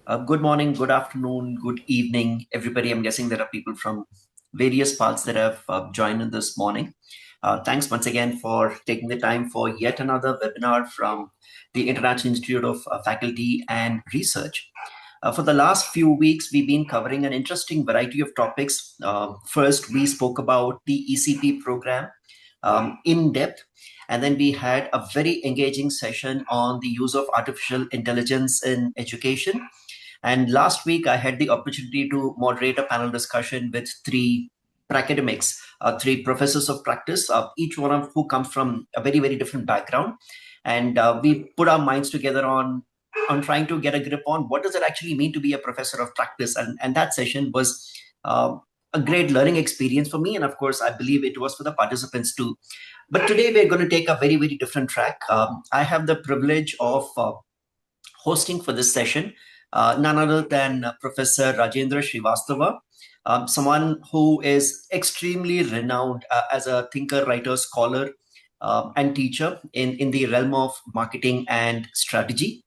Good morning, good afternoon, good evening, everybody. I'm guessing there are people from various parts that have joined in this morning. Thanks once again for taking the time for yet another webinar from the International Institute of Faculty and Research. For the last few weeks, we've been covering an interesting variety of topics. First, we spoke about the ECP program in depth. And then we had a very engaging session on the use of artificial intelligence in education. And last week, I had the opportunity to moderate a panel discussion with three academics, three professors of practice, each one of who comes from a very, very different background. And we put our minds together on trying to get a grip on what does it actually mean to be a professor of practice. And that session was a great learning experience for me. And of course, I believe it was for the participants too. But today we're going to take a very, very different track. I have the privilege of hosting for this session none other than Professor Rajendra Srivastava, someone who is extremely renowned as a thinker, writer, scholar, and teacher in the realm of marketing and strategy.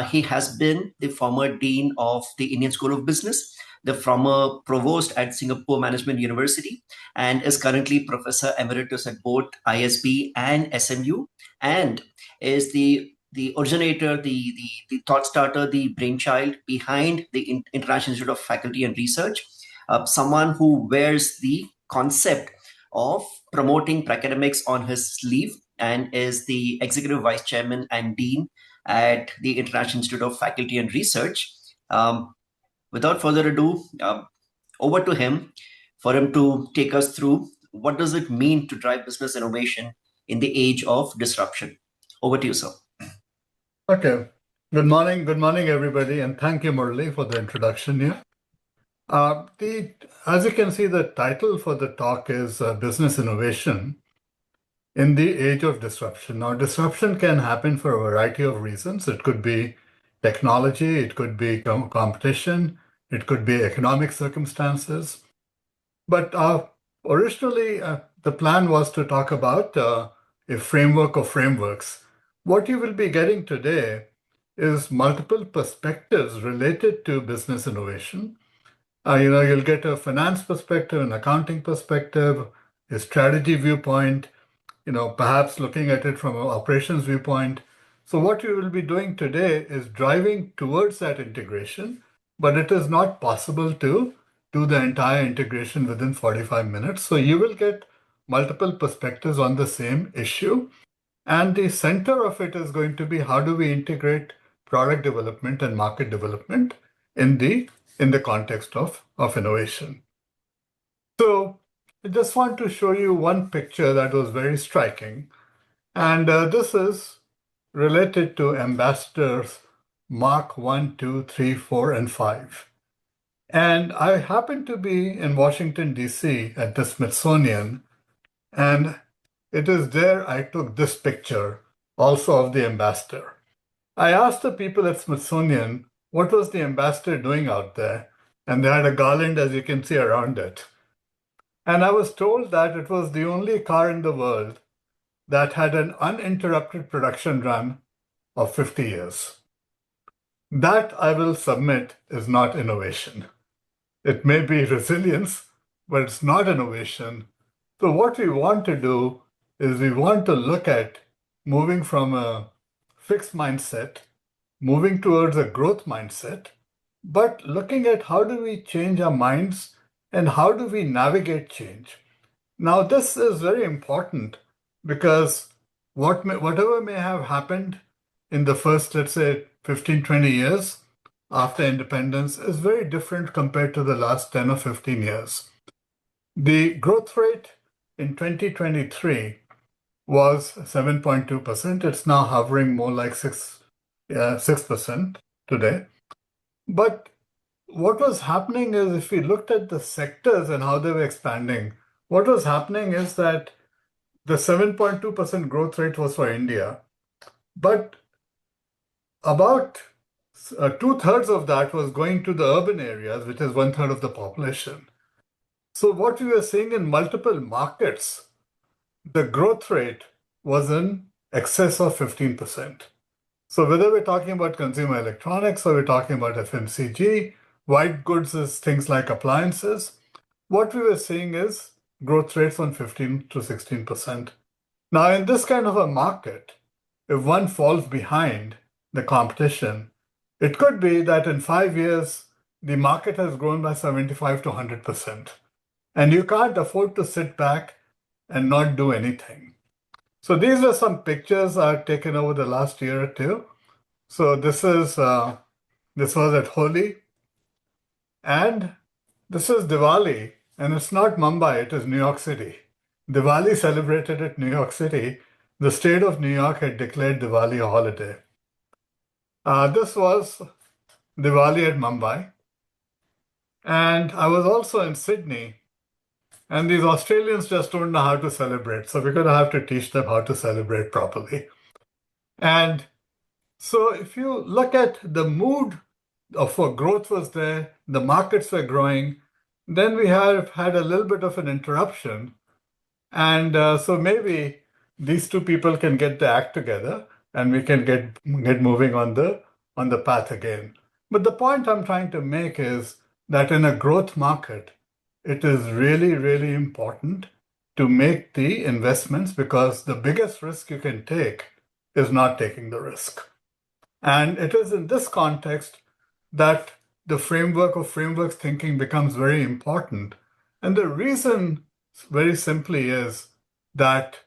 He has been the former dean of the Indian School of Business, the former provost at Singapore Management University, and is currently Professor Emeritus at both ISB and SMU, and is the originator, the thought starter, the brainchild behind the International Institute of Faculty and Research, someone who wears the concept of promoting academics on his sleeve and is the executive vice chairman and dean at the International Institute of Faculty and Research. Without further ado, over to him for him to take us through what does it mean to drive business innovation in the age of disruption. Over to you, sir. Okay. Good morning, everybody, and thank you, Murali, for the introduction here. As you can see, the title for the talk is Business Innovation in the Age of Disruption. Now, disruption can happen for a variety of reasons. It could be technology, it could be competition, it could be economic circumstances. But originally, the plan was to talk about a framework of frameworks. What you will be getting today is multiple perspectives related to business innovation. You'll get a finance perspective, an accounting perspective, a strategy viewpoint, perhaps looking at it from an operations viewpoint. So what we will be doing today is driving towards that integration, but it is not possible to do the entire integration within 45 minutes. So you will get multiple perspectives on the same issue. And the center of it is going to be how do we integrate product development and market development in the context of innovation. So I just want to show you one picture that was very striking. And this is related to ambassadors Mark 1, 2, 3, 4, and 5. And I happened to be in Washington, D.C. at the Smithsonian, and it is there I took this picture also of the ambassador. I asked the people at Smithsonian, what was the ambassador doing out there? And they had a garland, as you can see, around it. And I was told that it was the only car in the world that had an uninterrupted production run of 50 years. That, I will submit, is not innovation. It may be resilience, but it's not innovation. So what we want to do is we want to look at moving from a fixed mindset, moving towards a growth mindset, but looking at how do we change our minds and how do we navigate change. Now, this is very important because whatever may have happened in the first, let's say, 15, 20 years after independence is very different compared to the last 10 or 15 years. The growth rate in 2023 was 7.2%. It's now hovering more like 6% today. But what was happening is if we looked at the sectors and how they were expanding, what was happening is that the 7.2% growth rate was for India, but about 2/3 of that was going to the urban areas, which is 1/3 of the population. So what we were seeing in multiple markets, the growth rate was in excess of 15%. So whether we're talking about consumer electronics or we're talking about FMCG, white goods is things like appliances, what we were seeing is growth rates on 15 to 16%. Now, in this kind of a market, if one falls behind the competition, it could be that in 5 years, the market has grown by 75 to 100%. And you can't afford to sit back and not do anything. So these are some pictures I've taken over the last year or two. So this was at Holi, and this is Diwali, and it's not Mumbai, it is New York City. Diwali celebrated at New York City. The state of New York had declared Diwali a holiday. This was Diwali at Mumbai, and I was also in Sydney. And these Australians just don't know how to celebrate, so we're going to have to teach them how to celebrate properly. And so if you look at the mood for growth was there, the markets were growing, then we have had a little bit of an interruption. And so maybe these two people can get the act together and we can get moving on the path again. But the point I'm trying to make is that in a growth market, it is really, really important to make the investments because the biggest risk you can take is not taking the risk. And it is in this context that the framework of frameworks thinking becomes very important. And the reason, very simply, is that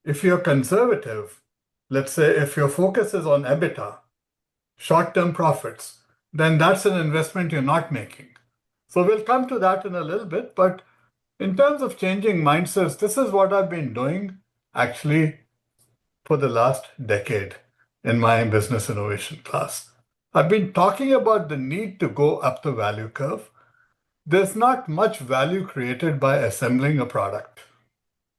if you're conservative, let's say if your focus is on EBITDA, short-term profits, then that's an investment you're not making. So we'll come to that in a little bit, but in terms of changing mindsets, this is what I've been doing actually for the last decade in my business innovation class. I've been talking about the need to go up the value curve. There's not much value created by assembling a product,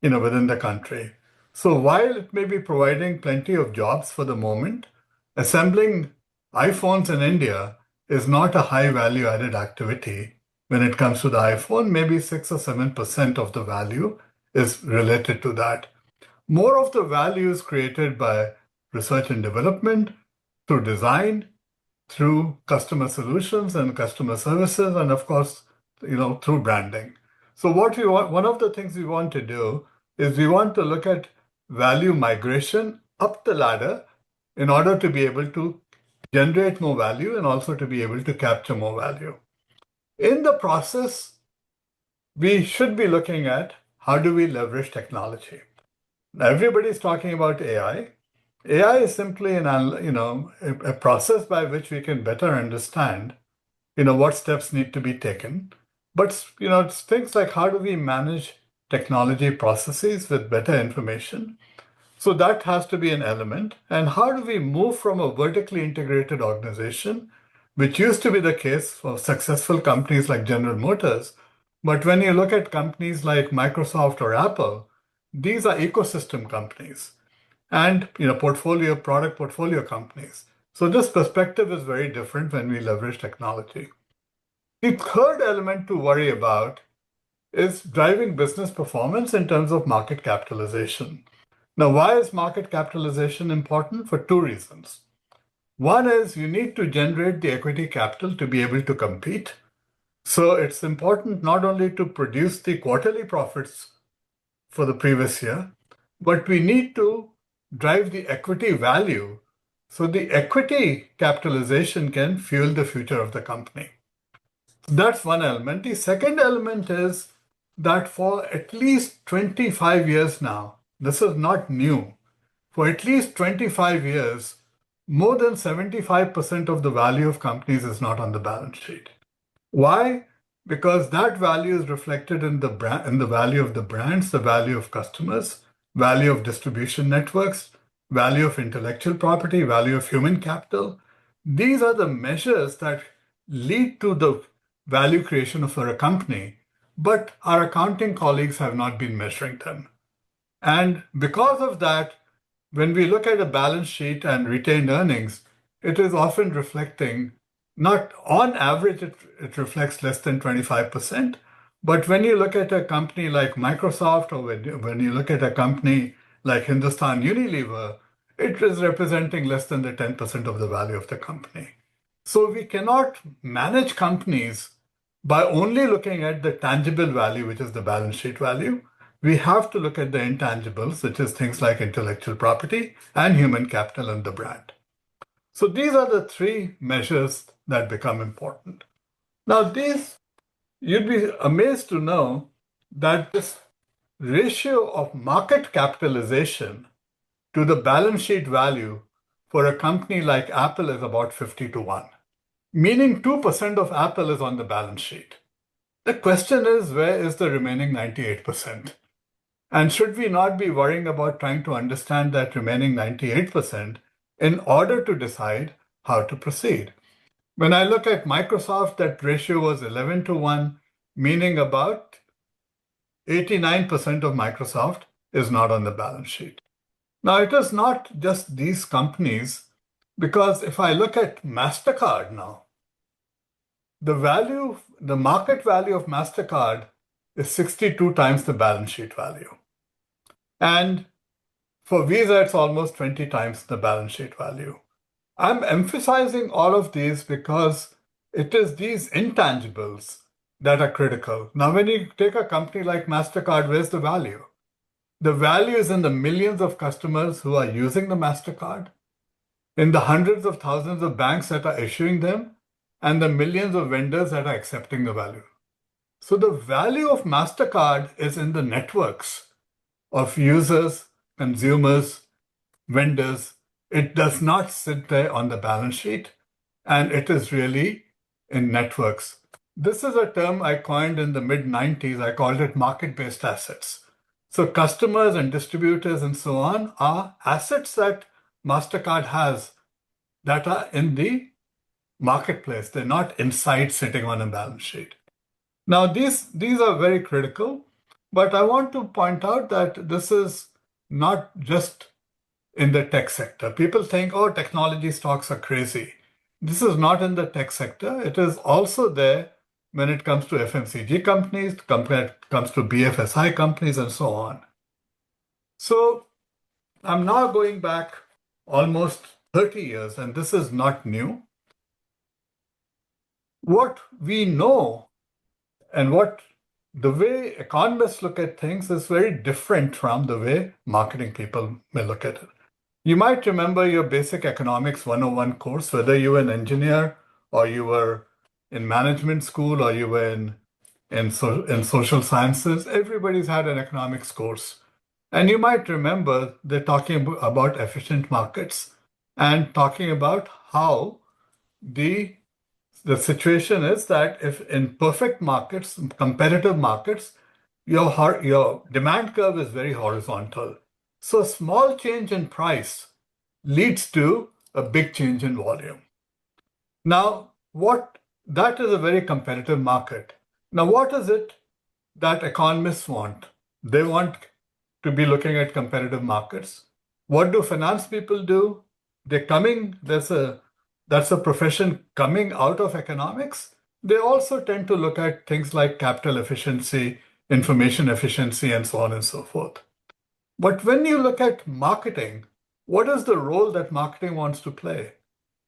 within the country. So while it may be providing plenty of jobs for the moment, assembling iPhones in India is not a high value added activity. When it comes to the iPhone, maybe 6 or 7% of the value is related to that. More of the value is created by research and development, through design, through customer solutions and customer services, and of course, through branding. So one of the things we want to do is we want to look at value migration up the ladder in order to be able to generate more value and also to be able to capture more value. In the process, we should be looking at how do we leverage technology. Now, everybody's talking about AI. AI is simply a process by which we can better understand, what steps need to be taken. But, it's things like how do we manage technology processes with better information? So that has to be an element. And how do we move from a vertically integrated organization, which used to be the case for successful companies like General Motors? But when you look at companies like Microsoft or Apple, these are ecosystem companies and product portfolio companies. So this perspective is very different when we leverage technology. The third element to worry about is driving business performance in terms of market capitalization. Now, why is market capitalization important? For two reasons. One is you need to generate the equity capital to be able to compete. So it's important not only to produce the quarterly profits for the previous year, but we need to drive the equity value so the equity capitalization can fuel the future of the company. That's one element. The second element is that for at least 25 years now, this is not new. For at least 25 years, more than 75% of the value of companies is not on the balance sheet. Why? Because that value is reflected in the value of the brands, the value of customers, value of distribution networks, value of intellectual property, value of human capital. These are the measures that lead to the value creation for a company, but our accounting colleagues have not been measuring them. And because of that, when we look at a balance sheet and retained earnings, it is often reflecting, not on average, it reflects less than 25%. But when you look at a company like Microsoft or when you look at a company like Hindustan Unilever, it is representing less than the 10% of the value of the company. So we cannot manage companies by only looking at the tangible value, which is the balance sheet value. We have to look at the intangibles, which is things like intellectual property and human capital and the brand. So these are the three measures that become important. Now, you'd be amazed to know that this ratio of market capitalization to the balance sheet value for a company like Apple is about 50 to 1, meaning 2% of Apple is on the balance sheet. The question is, where is the remaining 98%? And should we not be worrying about trying to understand that remaining 98% in order to decide how to proceed? When I look at Microsoft, that ratio was 11 to 1, meaning about 89% of Microsoft is not on the balance sheet. Now, it is not just these companies, because if I look at MasterCard now, the market value of MasterCard is 62 times the balance sheet value. And for Visa, it's almost 20 times the balance sheet value. I'm emphasizing all of these because it is these intangibles that are critical. Now, when you take a company like MasterCard, where's the value? The value is in the millions of customers who are using the MasterCard, in the hundreds of thousands of banks that are issuing them, and the millions of vendors that are accepting the value. So the value of MasterCard is in the networks of users, consumers, vendors. It does not sit there on the balance sheet, and it is really in networks. This is a term I coined in the mid-90s. I called it market-based assets. So customers and distributors and so on are assets that MasterCard has that are in the marketplace. They're not inside sitting on a balance sheet. Now, these are very critical, but I want to point out that this is not just in the tech sector. People think, oh, technology stocks are crazy. This is not in the tech sector. It is also there when it comes to FMCG companies, when it comes to BFSI companies, and so on. So I'm now going back almost 30 years, and this is not new. What we know and what the way economists look at things is very different from the way marketing people may look at it. You might remember your basic economics 101 course, whether you were an engineer or you were in management school or you were in social sciences. Everybody's had an economics course. And you might remember they're talking about efficient markets and talking about how the situation is that if in perfect markets, competitive markets, your demand curve is very horizontal. So a small change in price leads to a big change in volume. Now, that is a very competitive market. Now, what is it that economists want? They want to be looking at competitive markets. What do finance people do? That's a profession coming out of economics. They also tend to look at things like capital efficiency, information efficiency, and so on and so forth. But when you look at marketing, what is the role that marketing wants to play?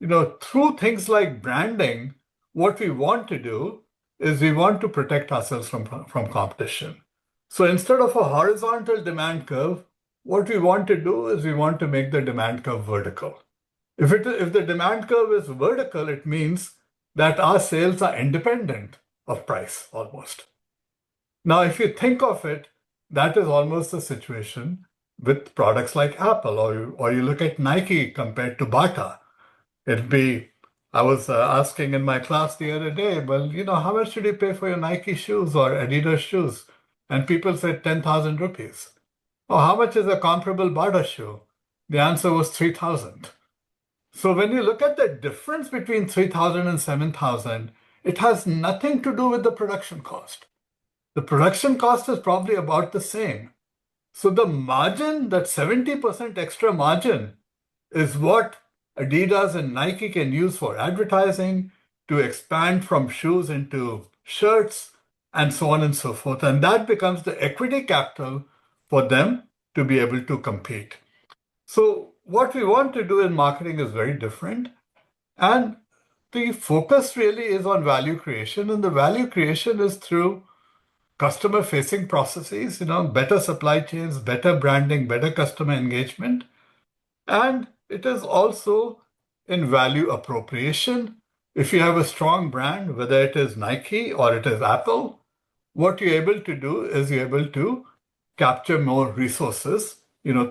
Through things like branding, what we want to do is we want to protect ourselves from competition. So instead of a horizontal demand curve, what we want to do is we want to make the demand curve vertical. If the demand curve is vertical, it means that our sales are independent of price almost. Now, if you think of it, that is almost the situation with products like Apple, or you look at Nike compared to Bata. I was asking in my class the other day, well, how much did you pay for your Nike shoes or Adidas shoes? And people said 10,000 rupees. Oh, how much is a comparable Bata shoe? The answer was 3,000. So when you look at the difference between 3,000 and 7,000, it has nothing to do with the production cost. The production cost is probably about the same. So the margin, that 70% extra margin, is what Adidas and Nike can use for advertising, to expand from shoes into shirts, and so on and so forth. And that becomes the equity capital for them to be able to compete. So what we want to do in marketing is very different. And the focus really is on value creation. And the value creation is through customer facing processes, better supply chains, better branding, better customer engagement. And it is also in value appropriation. If you have a strong brand, whether it is Nike or it is Apple, what you're able to do is you're able to capture more resources,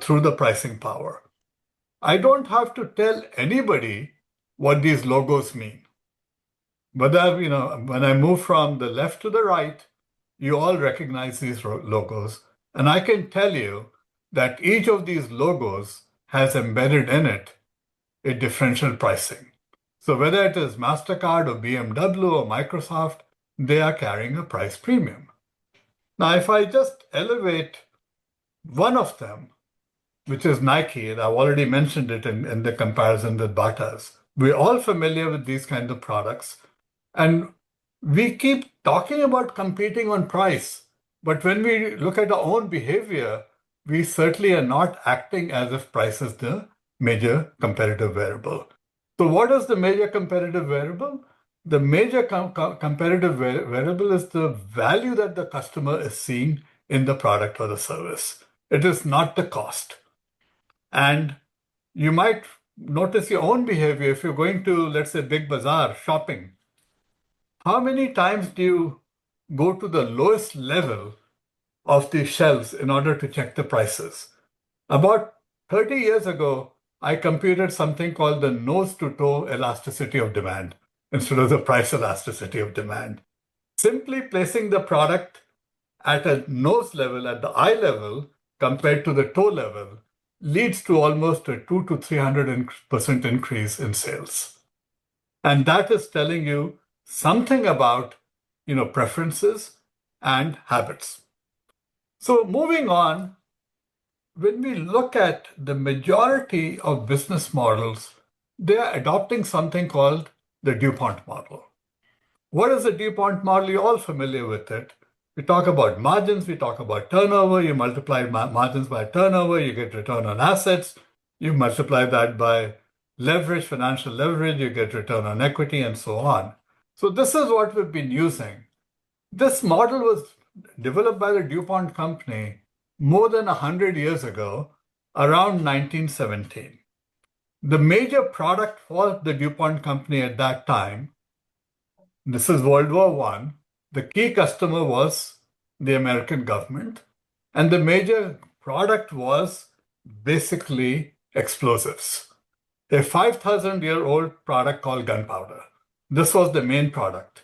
through the pricing power. I don't have to tell anybody what these logos mean. Whether, when I move from the left to the right, you all recognize these logos. And I can tell you that each of these logos has embedded in it a differential pricing. So whether it is MasterCard or BMW or Microsoft, they are carrying a price premium. Now, if I just elevate one of them, which is Nike, and I've already mentioned it in the comparison with Bata's, we're all familiar with these kinds of products. And we keep talking about competing on price. But when we look at our own behavior, we certainly are not acting as if price is the major competitive variable. So what is the major competitive variable? The major competitive variable is the value that the customer is seeing in the product or the service. It is not the cost. And you might notice your own behavior if you're going to, let's say, Big Bazaar shopping. How many times do you go to the lowest level of the shelves in order to check the prices? About 30 years ago, I computed something called the nose-to-toe elasticity of demand instead of the price elasticity of demand. Simply placing the product at a nose level, at the eye level, compared to the toe level, leads to almost a 200 to 300% increase in sales. And that is telling you something about, preferences and habits. So moving on, when we look at the majority of business models, they are adopting something called the DuPont model. What is the DuPont model? You're all familiar with it. We talk about margins, we talk about turnover, you multiply margins by turnover, you get return on assets, you multiply that by leverage, financial leverage, you get return on equity, and so on. So this is what we've been using. This model was developed by the DuPont company more than 100 years ago, around 1917. The major product for the DuPont company at that time, this is World War I, the key customer was the American government, and the major product was basically explosives. A 5,000-year-old product called gunpowder. This was the main product.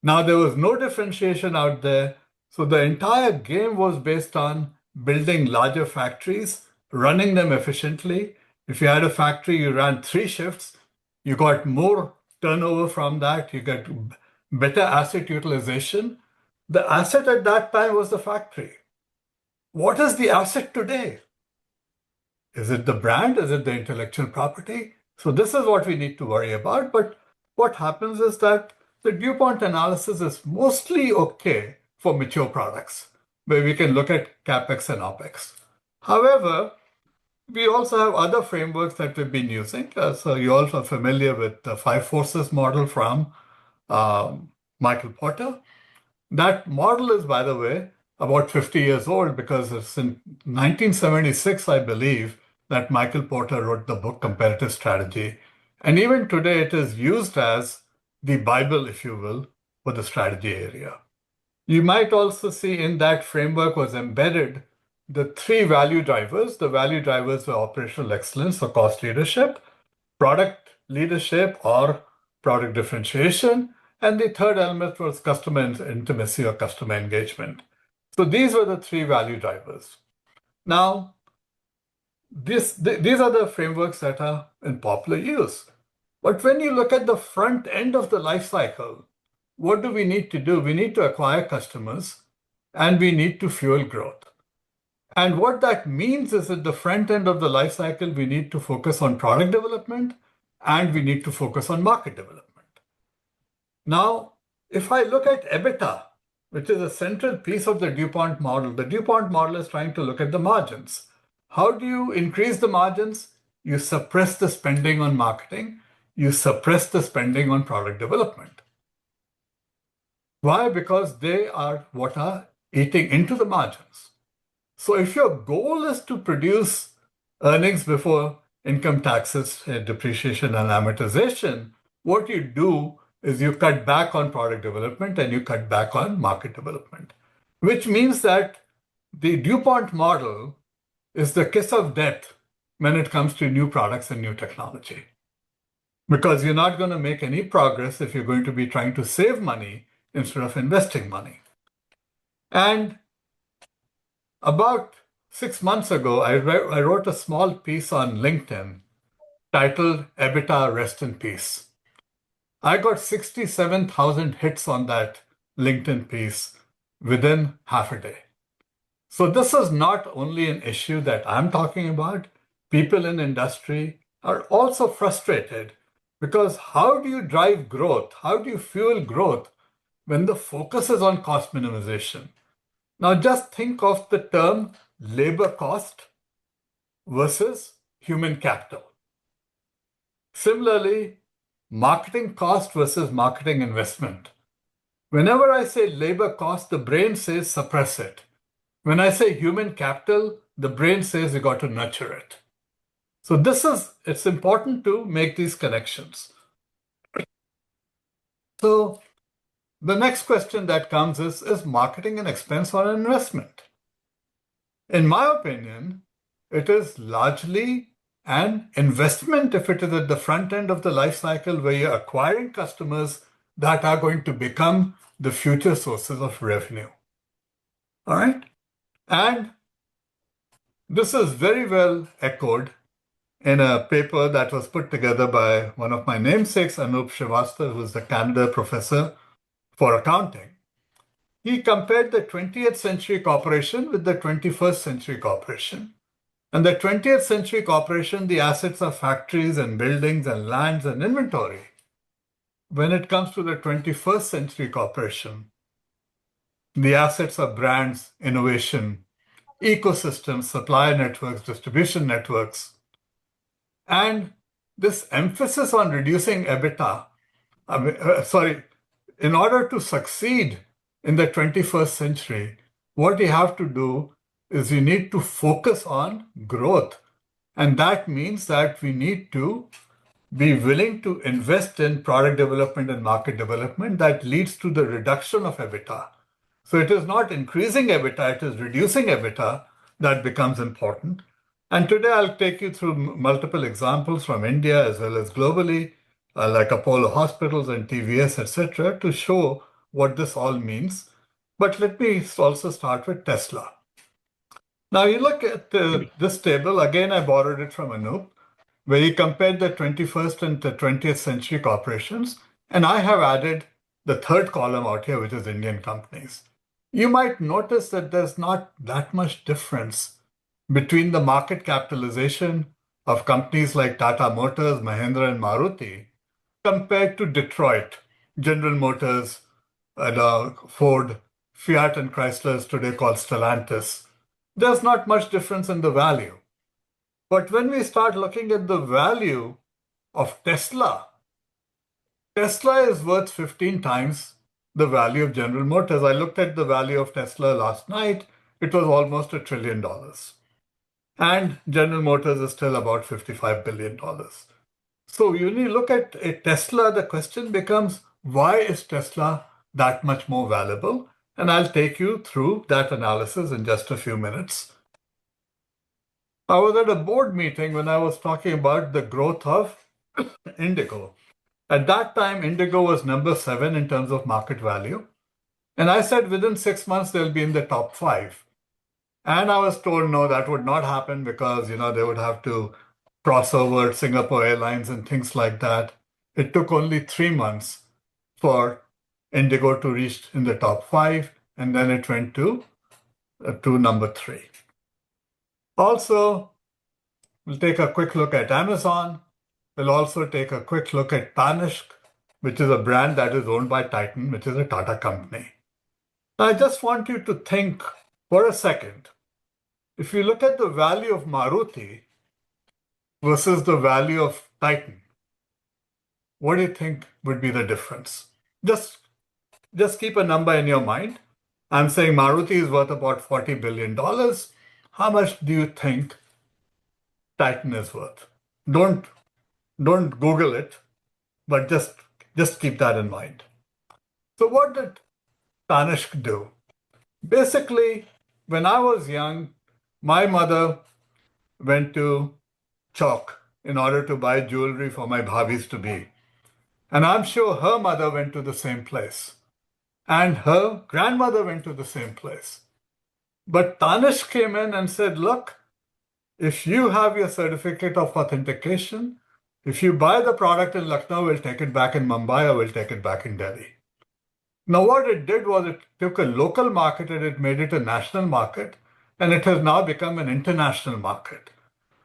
Now, there was no differentiation out there, so the entire game was based on building larger factories, running them efficiently. If you had a factory, you ran 3 shifts, you got more turnover from that, you get better asset utilization. The asset at that time was the factory. What is the asset today? Is it the brand? Is it the intellectual property? So this is what we need to worry about. But what happens is that the DuPont analysis is mostly okay for mature products, where we can look at CapEx and OpEx. However, we also have other frameworks that we've been using. So you all are familiar with the 5 forces model from Michael Porter. That model is, by the way, about 50 years old because it's in 1976, I believe, that Michael Porter wrote the book Comparative Strategy. And even today, it is used as the Bible, if you will, for the strategy area. You might also see in that framework was embedded the 3 value drivers. The value drivers were operational excellence or cost leadership, product leadership or product differentiation, and the third element was customer intimacy or customer engagement. So these were the 3 value drivers. Now, these are the frameworks that are in popular use. But when you look at the front end of the life cycle, what do we need to do? We need to acquire customers and we need to fuel growth. And what that means is at the front end of the life cycle, we need to focus on product development and we need to focus on market development. Now, if I look at EBITDA, which is a central piece of the DuPont model is trying to look at the margins. How do you increase the margins? you suppress the spending on marketing, you suppress the spending on product development. Why? Because they are what are eating into the margins. So if your goal is to produce earnings before income taxes, depreciation, and amortization, what you do is you cut back on product development and you cut back on market development, which means that the DuPont model is the kiss of death when it comes to new products and new technology. Because you're not going to make any progress if you're going to be trying to save money instead of investing money. And about 6 months ago, I wrote a small piece on LinkedIn titled EBITDA Rest in Peace. I got 67,000 hits on that LinkedIn piece within half a day. So this is not only an issue that I'm talking about. People in industry are also frustrated because how do you drive growth? How do you fuel growth when the focus is on cost minimization? Now just think of the term labor cost versus human capital. Similarly, marketing cost versus marketing investment. Whenever I say labor cost, the brain says suppress it. When I say human capital, the brain says you got to nurture it. So it's important to make these connections. So the next question that comes is marketing an expense or an investment? In my opinion, it is largely an investment if it is at the front end of the life cycle where you're acquiring customers that are going to become the future sources of revenue. All right? And this is very well echoed in a paper that was put together by one of my namesakes, Anup Srivastava, who's the Canada Professor for Accounting. He compared the 20th century corporation with the 21st century corporation. And the 20th century corporation, the assets are factories and buildings and lands and inventory. When it comes to the 21st century corporation, the assets are brands, innovation, ecosystems, supplier networks, distribution networks. And this emphasis on reducing EBITDA, in order to succeed in the 21st century, what you have to do is you need to focus on growth. And that means that we need to be willing to invest in product development and market development that leads to the reduction of EBITDA. So it is not increasing EBITDA, it is reducing EBITDA that becomes important. And today I'll take you through multiple examples from India as well as globally, like Apollo Hospitals and TVS, etc., to show what this all means. But let me also start with Tesla. Now you look at this table, again I borrowed it from Anup, where he compared the 21st and the 20th century corporations, and I have added the third column out here, which is Indian companies. You might notice that there's not that much difference between the market capitalization of companies like Tata Motors, Mahindra, and Maruti compared to Detroit, General Motors, Ford, Fiat, and Chrysler is today called Stellantis. There's not much difference in the value. But when we start looking at the value of Tesla, Tesla is worth 15 times the value of General Motors. I looked at the value of Tesla last night. It was almost $1 trillion. And General Motors is still about $55 billion. So when you look at a Tesla, the question becomes, why is Tesla that much more valuable? And I'll take you through that analysis in just a few minutes. I was at a board meeting when I was talking about the growth of Indigo. At that time, Indigo was number 7 in terms of market value. And I said within 6 months, they'll be in the top 5. And I was told, no, that would not happen because, they would have to cross over Singapore Airlines and things like that. It took only 3 months for Indigo to reach in the top 5, and then it went to number 3. Also, we'll take a quick look at Amazon. We'll also take a quick look at Tanishq, which is a brand that is owned by Titan, which is a Tata company. Now, I just want you to think for a second. If you look at the value of Maruti, versus the value of Titan, what do you think would be the difference? Just just keep a number in your mind. I'm saying Maruti is worth about $40 billion. How much do you think Titan is worth? Don't don't Google it, but just keep that in mind. So what did Tanishq do? Basically, when I was young, my mother went to Chalk in order to buy jewelry for my bhabis to be. And I'm sure her mother went to the same place. And her grandmother went to the same place. But Tanishq came in and said, look, if you have your certificate of authentication, if you buy the product in Lucknow, we'll take it back in Mumbai or we'll take it back in Delhi. Now, what it did was it took a local market and it made it a national market, and it has now become an international market.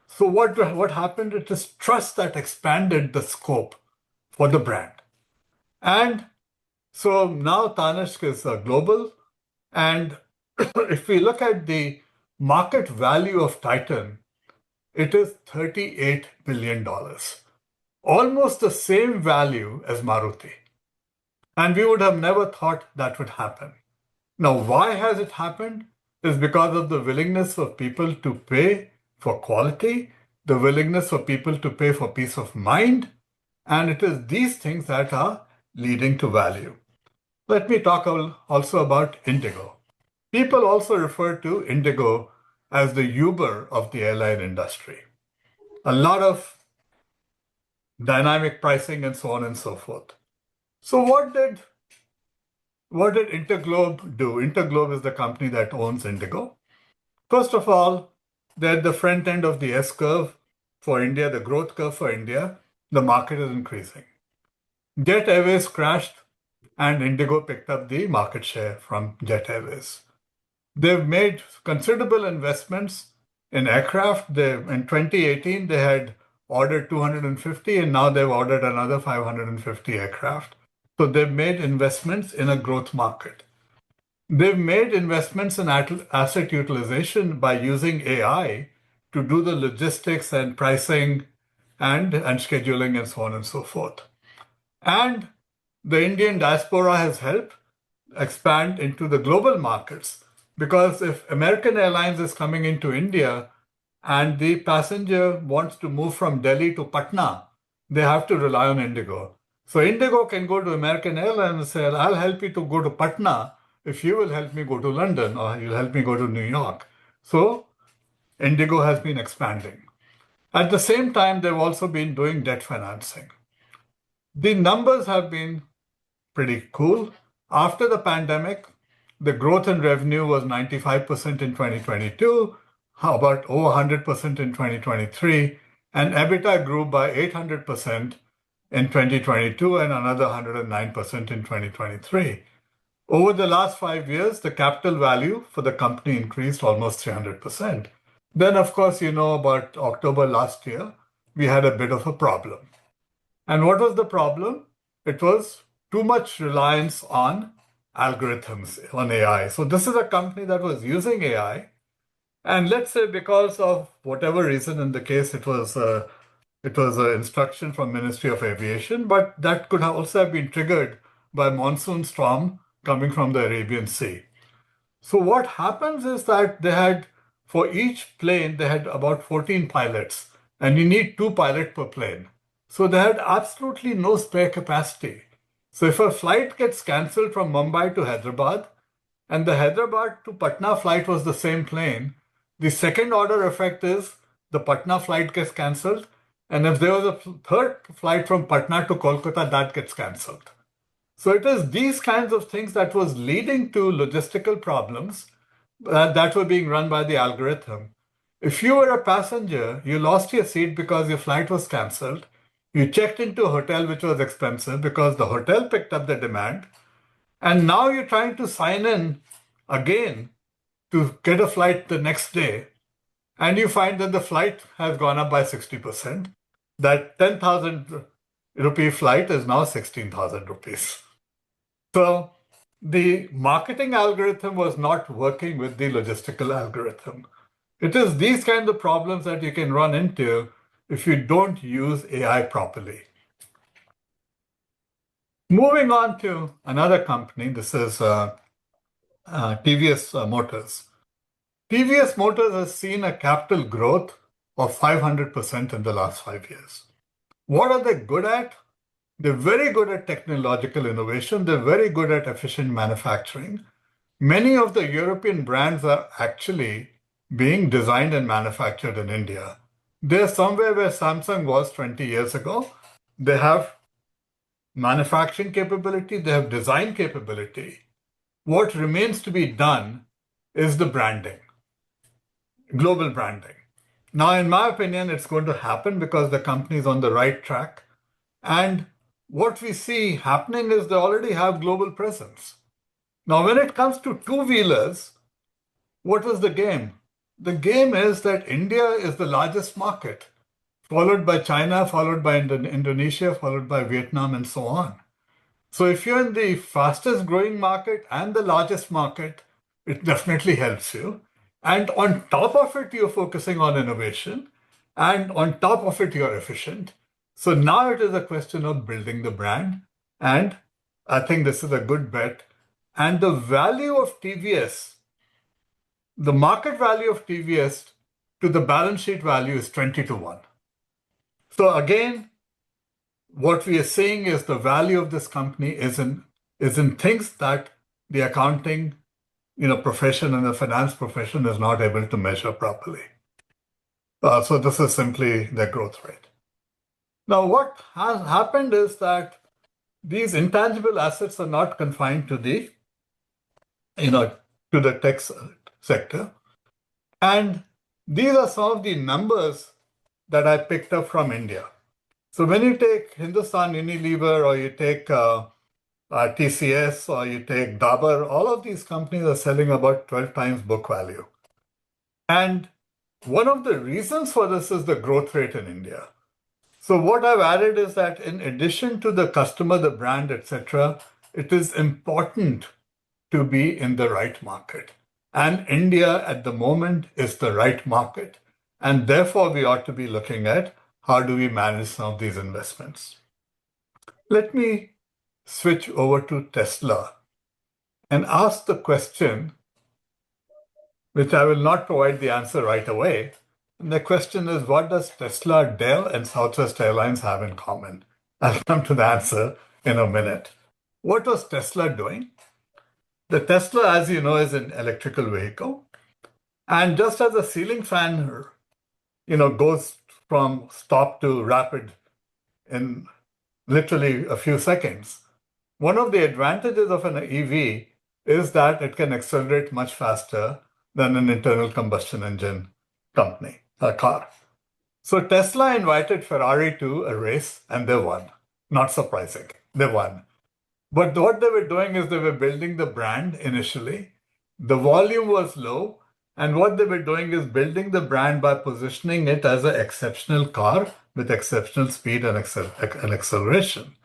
So what happened? It is trust that expanded the scope for the brand. And so now Tanishq is global. And if we look at the market value of Titan, it is $38 billion, almost the same value as Maruti. And we would have never thought that would happen. Now, why has it happened? Is because of the willingness of people to pay for quality, the willingness for people to pay for peace of mind, and it is these things that are leading to value. Let me talk also about Indigo. People also refer to Indigo as the Uber of the airline industry. A lot of dynamic pricing and so on and so forth. So what did Interglobe do? Interglobe is the company that owns Indigo. First of all, they're at the front end of the S curve for India, the growth curve for India. The market is increasing. Jet Airways crashed and Indigo picked up the market share from Jet Airways. They've made considerable investments in aircraft. In 2018, they had ordered 250, and now they've ordered another 550 aircraft. So they've made investments in a growth market. They've made investments in asset utilization by using AI to do the logistics and pricing and scheduling and so on and so forth. And the Indian diaspora has helped expand into the global markets, because if American Airlines is coming into India and the passenger wants to move from Delhi to Patna, they have to rely on Indigo. So Indigo can go to American Airlines and say, I'll help you to go to Patna if you will help me go to London or you'll help me go to New York. So Indigo has been expanding. At the same time, they've also been doing debt financing. The numbers have been pretty cool. After the pandemic, the growth in revenue was 95% in 2022, about over 100% in 2023, and EBITDA grew by 800% in 2022 and another 109% in 2023. Over the last 5 years, the capital value for the company increased almost 300%. Then, of course, you know about October last year, we had a bit of a problem. And what was the problem? It was too much reliance on algorithms, on AI. So this is a company that was using AI. And let's say because of whatever reason, in the case it was an instruction from Ministry of Aviation, but that could also have been triggered by monsoon storm coming from the Arabian Sea. So what happens is that for each plane, they had about 14 pilots, and you need 2 pilots per plane. So they had absolutely no spare capacity. So if a flight gets cancelled from Mumbai to Hyderabad, and the Hyderabad to Patna flight was the same plane, the second order effect is the Patna flight gets cancelled, and if there was a third flight from Patna to Kolkata, that gets cancelled. So it is these kinds of things that was leading to logistical problems that were being run by the algorithm. If you were a passenger, you lost your seat because your flight was cancelled. You checked into a hotel which was expensive because the hotel picked up the demand. And now you're trying to sign in again to get a flight the next day. And you find that the flight has gone up by 60%. That 10,000 rupee flight is now 16,000 rupees. So the marketing algorithm was not working with the logistical algorithm. It is these kinds of problems that you can run into if you don't use AI properly. Moving on to another company, this is TVS Motors. TVS Motors has seen a capital growth of 500% in the last 5 years. What are they good at? They're very good at technological innovation. They're very good at efficient manufacturing. Many of the European brands are actually being designed and manufactured in India. They're somewhere where Samsung was 20 years ago. They have manufacturing capability, they have design capability. What remains to be done is the branding, global branding. Now, in my opinion, it's going to happen because the company is on the right track. And what we see happening is they already have global presence. Now, when it comes to two-wheelers, what is the game? The game is that India is the largest market, followed by China, followed by Indonesia, followed by Vietnam, and so on. So if you're in the fastest growing market and the largest market, it definitely helps you. And on top of it, you're focusing on innovation. And on top of it, you're efficient. So now it is a question of building the brand. And I think this is a good bet. And the value of TVS, the market value of TVS to the balance sheet value is 20-1. So again, what we are seeing is the value of this company is in things that the accounting profession and the finance profession is not able to measure properly. So this is simply the growth rate. Now, what has happened is that these intangible assets are not confined to the tech sector. And these are some of the numbers that I picked up from India. So when you take Hindustan Unilever or you take TCS or you take Dabur, all of these companies are selling about 12 times book value. And one of the reasons for this is the growth rate in India. So what I've added is that in addition to the customer, the brand, etc., it is important to be in the right market. And India at the moment is the right market. And therefore, we ought to be looking at how do we manage some of these investments. Let me switch over to Tesla and ask the question, which I will not provide the answer right away. And the question is, what does Tesla, Dell, and Southwest Airlines have in common? I'll come to the answer in a minute. What was Tesla doing? The Tesla, as you know, is an electrical vehicle. And just as a ceiling fan, goes from stop to rapid in literally a few seconds, one of the advantages of an EV is that it can accelerate much faster than an internal combustion engine car. So Tesla invited Ferrari to a race and they won. Not surprising, they won. But what they were doing is they were building the brand initially. The volume was low. And what they were doing is building the brand by positioning it as an exceptional car with exceptional speed and acceleration.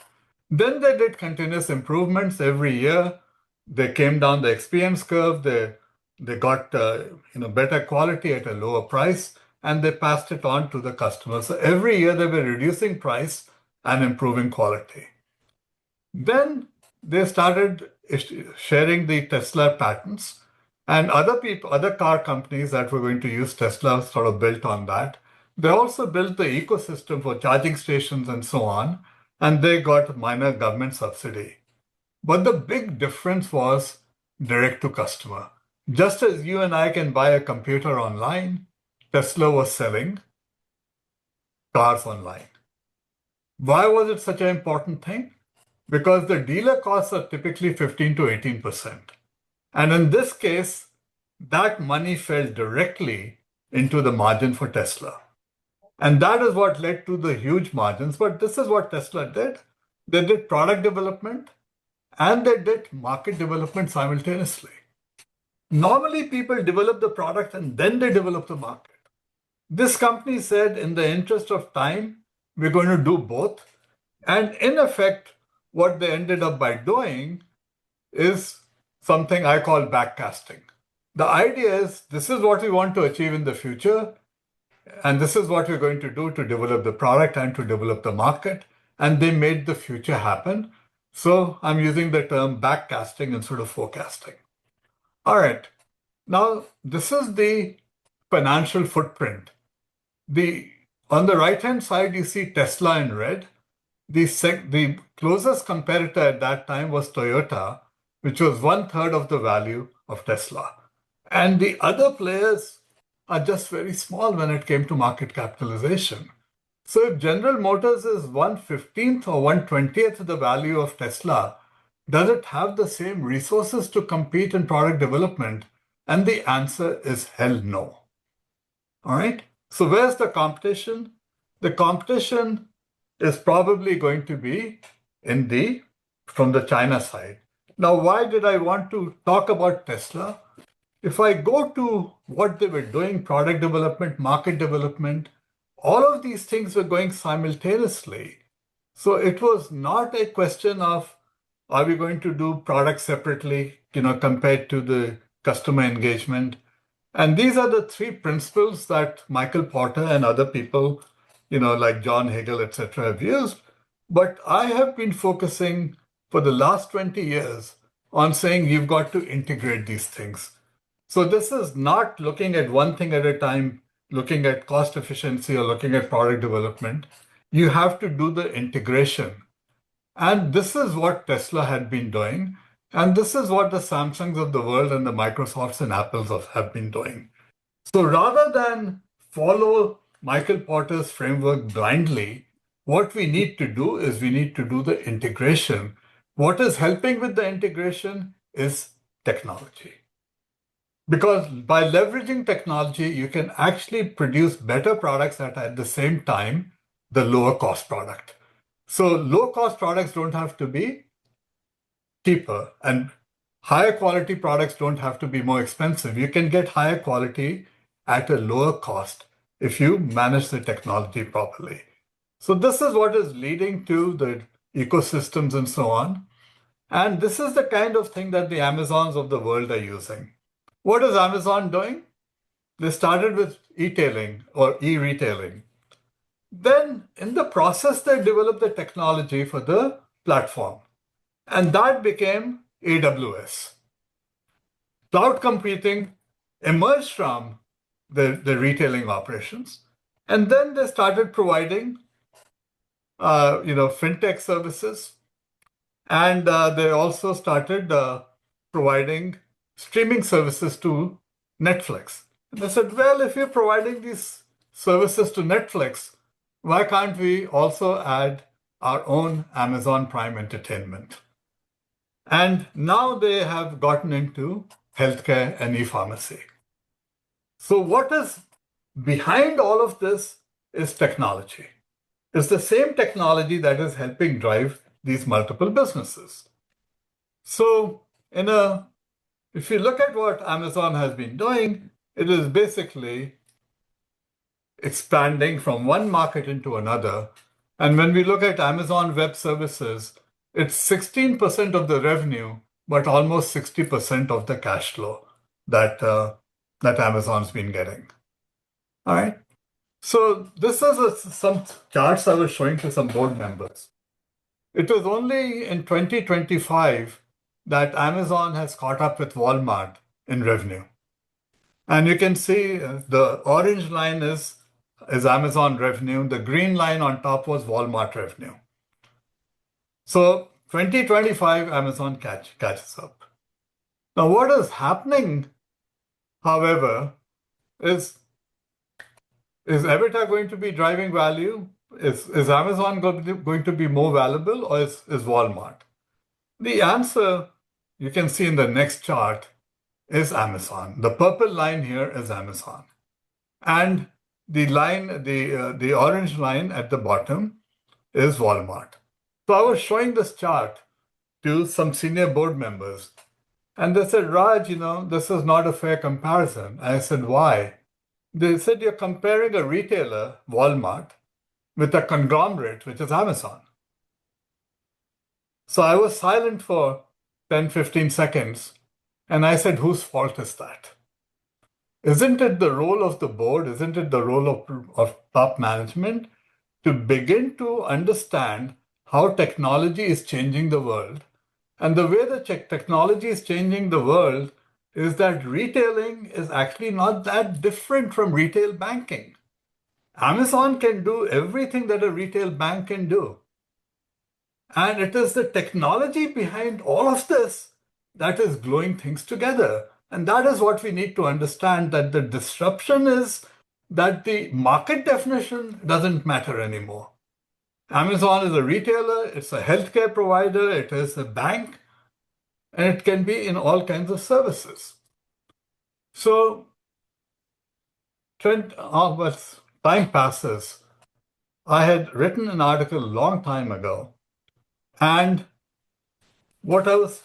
Then they did continuous improvements every year. They came down the experience curve. They got better quality at a lower price, and they passed it on to the customer. So every year they were reducing price and improving quality. Then they started sharing the Tesla patents. And other car companies that were going to use Tesla sort of built on that. They also built the ecosystem for charging stations and so on, and they got minor government subsidy. But the big difference was direct to customer. Just as you and I can buy a computer online, Tesla was selling cars online. Why was it such an important thing? Because the dealer costs are typically 15 to 18%. And in this case, that money fell directly into the margin for Tesla. And that is what led to the huge margins. But this is what Tesla did. They did product development and they did market development simultaneously. Normally, people develop the product and then they develop the market. This company said, in the interest of time, we're going to do both. And in effect, what they ended up by doing is something I call backcasting. The idea is this is what we want to achieve in the future. And this is what we're going to do to develop the product and to develop the market. And they made the future happen. So I'm using the term backcasting instead of forecasting. All right. Now, this is the financial footprint. On the right-hand side, you see Tesla in red. The closest competitor at that time was Toyota, which was 1/3 of the value of Tesla. And the other players are just very small when it came to market capitalization. So if General Motors is 1/15th or 1/20th of the value of Tesla, does it have the same resources to compete in product development? And the answer is hell no. All right. So where's the competition? The competition is probably going to be from the China side. Now, why did I want to talk about Tesla? If I go to what they were doing, product development, market development, all of these things were going simultaneously. So it was not a question of, are we going to do products separately, compared to the customer engagement? And these are the three principles that Michael Porter and other people, like John Hagel, etc., have used. But I have been focusing for the last 20 years on saying you've got to integrate these things. So this is not looking at one thing at a time, looking at cost efficiency or looking at product development. You have to do the integration. And this is what Tesla had been doing. And this is what the Samsungs of the world and the Microsofts and Apples have been doing. So rather than follow Michael Porter's framework blindly, what we need to do is we need to do the integration. What is helping with the integration is technology. Because by leveraging technology, you can actually produce better products at the same time, the lower cost product. So low cost products don't have to be cheaper, and higher quality products don't have to be more expensive. You can get higher quality at a lower cost if you manage the technology properly. So this is what is leading to the ecosystems and so on. And this is the kind of thing that the Amazons of the world are using. What is Amazon doing? They started with e-tailing or e-retailing. Then in the process, they developed the technology for the platform. And that became AWS. Cloud computing emerged from the retailing operations. And then they started providing, fintech services. And they also started providing streaming services to Netflix. And they said, well, if you're providing these services to Netflix, why can't we also add our own Amazon Prime Entertainment? And now they have gotten into healthcare and e-pharmacy. So what is behind all of this is technology. It's the same technology that is helping drive these multiple businesses. So if you look at what Amazon has been doing, it is basically expanding from one market into another. And when we look at Amazon Web Services, it's 16% of the revenue, but almost 60% of the cash flow that Amazon's been getting. All right. So this is some charts I was showing to some board members. It was only in 2025 that Amazon has caught up with Walmart in revenue. And you can see the orange line is Amazon revenue. The green line on top was Walmart revenue. So 2025, Amazon catches up. Now, what is happening, however, is EBITDA going to be driving value? Is Amazon going to be more valuable, or is Walmart? The answer you can see in the next chart is Amazon. The purple line here is Amazon. And the orange line at the bottom is Walmart. So I was showing this chart to some senior board members, and they said, Raj, this is not a fair comparison. I said, why? They said, you're comparing a retailer, Walmart, with a conglomerate, which is Amazon. So I was silent for 10, 15 seconds, and I said, whose fault is that? Isn't it the role of the board, isn't it the role of top management to begin to understand how technology is changing the world? And the way the technology is changing the world is that retailing is actually not that different from retail banking. Amazon can do everything that a retail bank can do. And it is the technology behind all of this that is gluing things together. And that is what we need to understand, that the disruption is that the market definition doesn't matter anymore. Amazon is a retailer, it's a healthcare provider, it is a bank, and it can be in all kinds of services. So, as time passes, I had written an article a long time ago, and what I was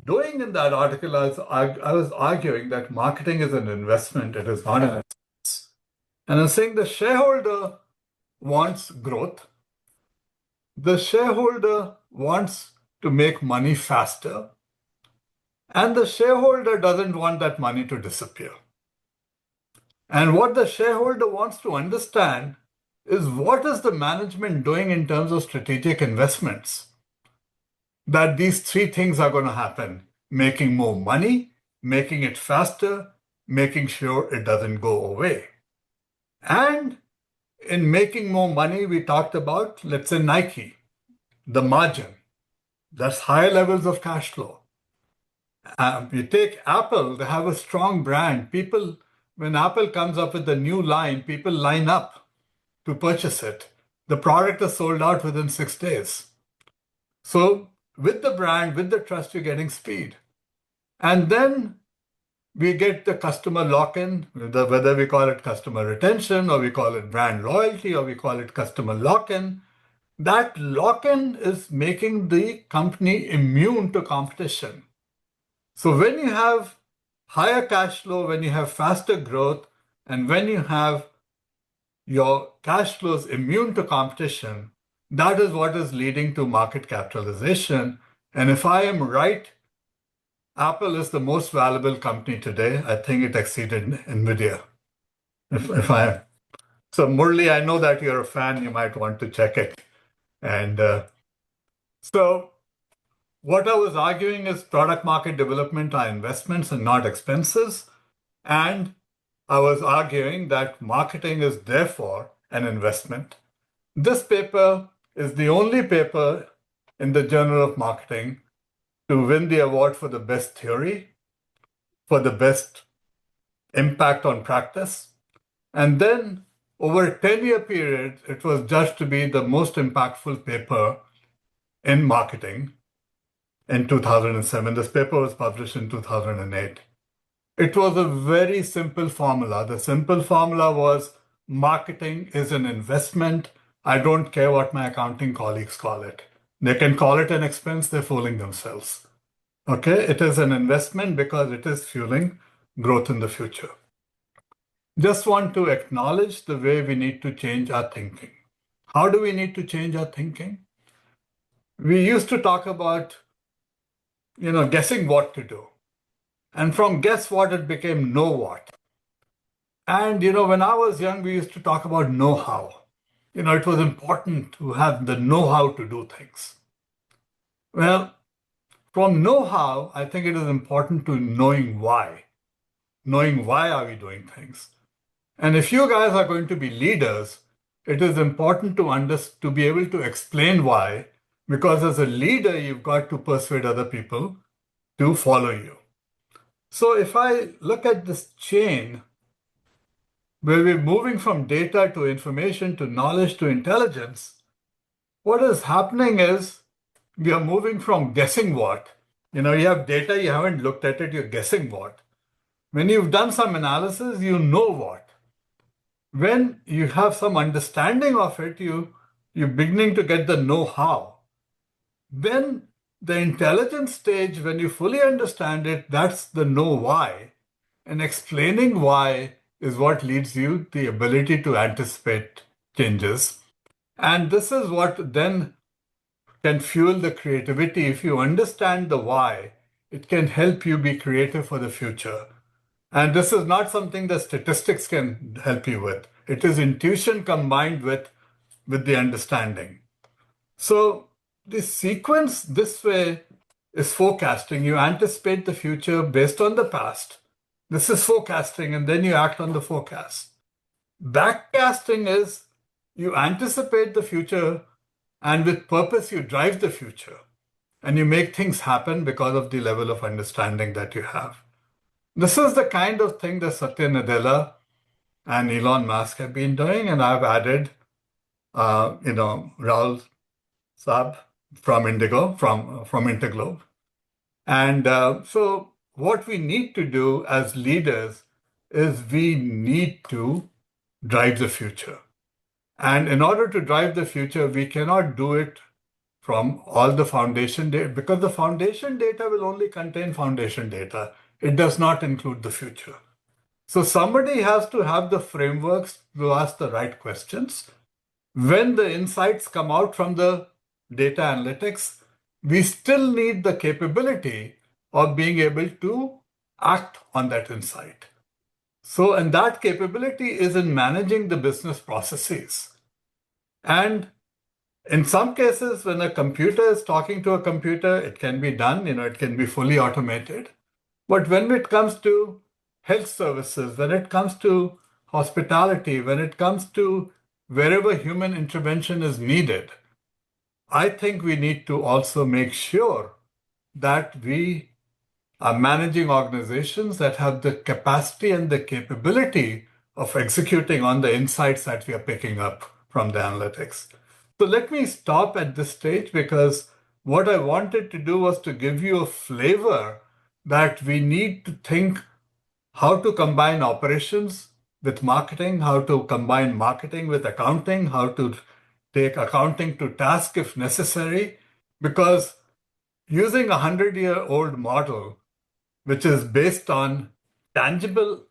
doing in that article, I was arguing that marketing is an investment, it is not an expense. And I'm saying the shareholder wants growth, the shareholder wants to make money faster, and the shareholder doesn't want that money to disappear. And what the shareholder wants to understand is what is the management doing in terms of strategic investments? That these three things are going to happen: making more money, making it faster, making sure it doesn't go away. And in making more money, we talked about, let's say, Nike, the margin. That's higher levels of cash flow. You take Apple, they have a strong brand. People, when Apple comes up with a new line, people line up to purchase it. The product is sold out within 6 days. So with the brand, with the trust, you're getting speed. And then we get the customer lock-in, whether we call it customer retention or we call it brand loyalty or we call it customer lock-in. That lock-in is making the company immune to competition. So when you have higher cash flow, when you have faster growth, and when you have your cash flows immune to competition, that is what is leading to market capitalization. And if I am right, Apple is the most valuable company today. I think it exceeded Nvidia. If I So Murli, I know that you're a fan. You might want to check it. And so what I was arguing is product market development are investments and not expenses. And I was arguing that marketing is therefore an investment. This paper is the only paper in the Journal of Marketing to win the award for the best theory, for the best impact on practice. And then over a 10-year period, it was judged to be the most impactful paper in marketing in 2007. This paper was published in 2008. It was a very simple formula. The simple formula was marketing is an investment. I don't care what my accounting colleagues call it. They can call it an expense, they're fooling themselves. Okay, it is an investment because it is fueling growth in the future. Just want to acknowledge the way we need to change our thinking. How do we need to change our thinking? We used to talk about, guessing what to do. And from guess what, it became know what. And, when I was young, we used to talk about know how. It was important to have the know how to do things. Well, from know how, I think it is important to knowing why. Knowing why are we doing things. And if you guys are going to be leaders, it is important to be able to explain why, because as a leader, you've got to persuade other people to follow you. So if I look at this chain, where we're moving from data to information to knowledge to intelligence, what is happening is we are moving from guessing what. You have data, you haven't looked at it, you're guessing what. When you've done some analysis, you know what. When you have some understanding of it, you're beginning to get the know-how. Then the intelligence stage, when you fully understand it, that's the know why. And explaining why is what leads you the ability to anticipate changes. And this is what then can fuel the creativity. If you understand the why, it can help you be creative for the future. And this is not something that statistics can help you with. It is intuition combined with the understanding. So the sequence this way is forecasting. You anticipate the future based on the past. This is forecasting, and then you act on the forecast. Backcasting is you anticipate the future, and with purpose, you drive the future. And you make things happen because of the level of understanding that you have. This is the kind of thing that Satya Nadella and Elon Musk have been doing, and I've added, Rahul Saab from Indigo, from Interglobe. And so what we need to do as leaders is we need to drive the future. And in order to drive the future, we cannot do it from all the foundation data, because the foundation data will only contain foundation data. It does not include the future. So somebody has to have the frameworks to ask the right questions. When the insights come out from the data analytics, we still need the capability of being able to act on that insight. So, and that capability is in managing the business processes. And in some cases, when a computer is talking to a computer, it can be done, it can be fully automated. But when it comes to health services, when it comes to hospitality, when it comes to wherever human intervention is needed, I think we need to also make sure that we are managing organizations that have the capacity and the capability of executing on the insights that we are picking up from the analytics. So let me stop at this stage, because what I wanted to do was to give you a flavor that we need to think how to combine operations with marketing, how to combine marketing with accounting, how to take accounting to task if necessary, because using a 100-year-old model, which is based on tangible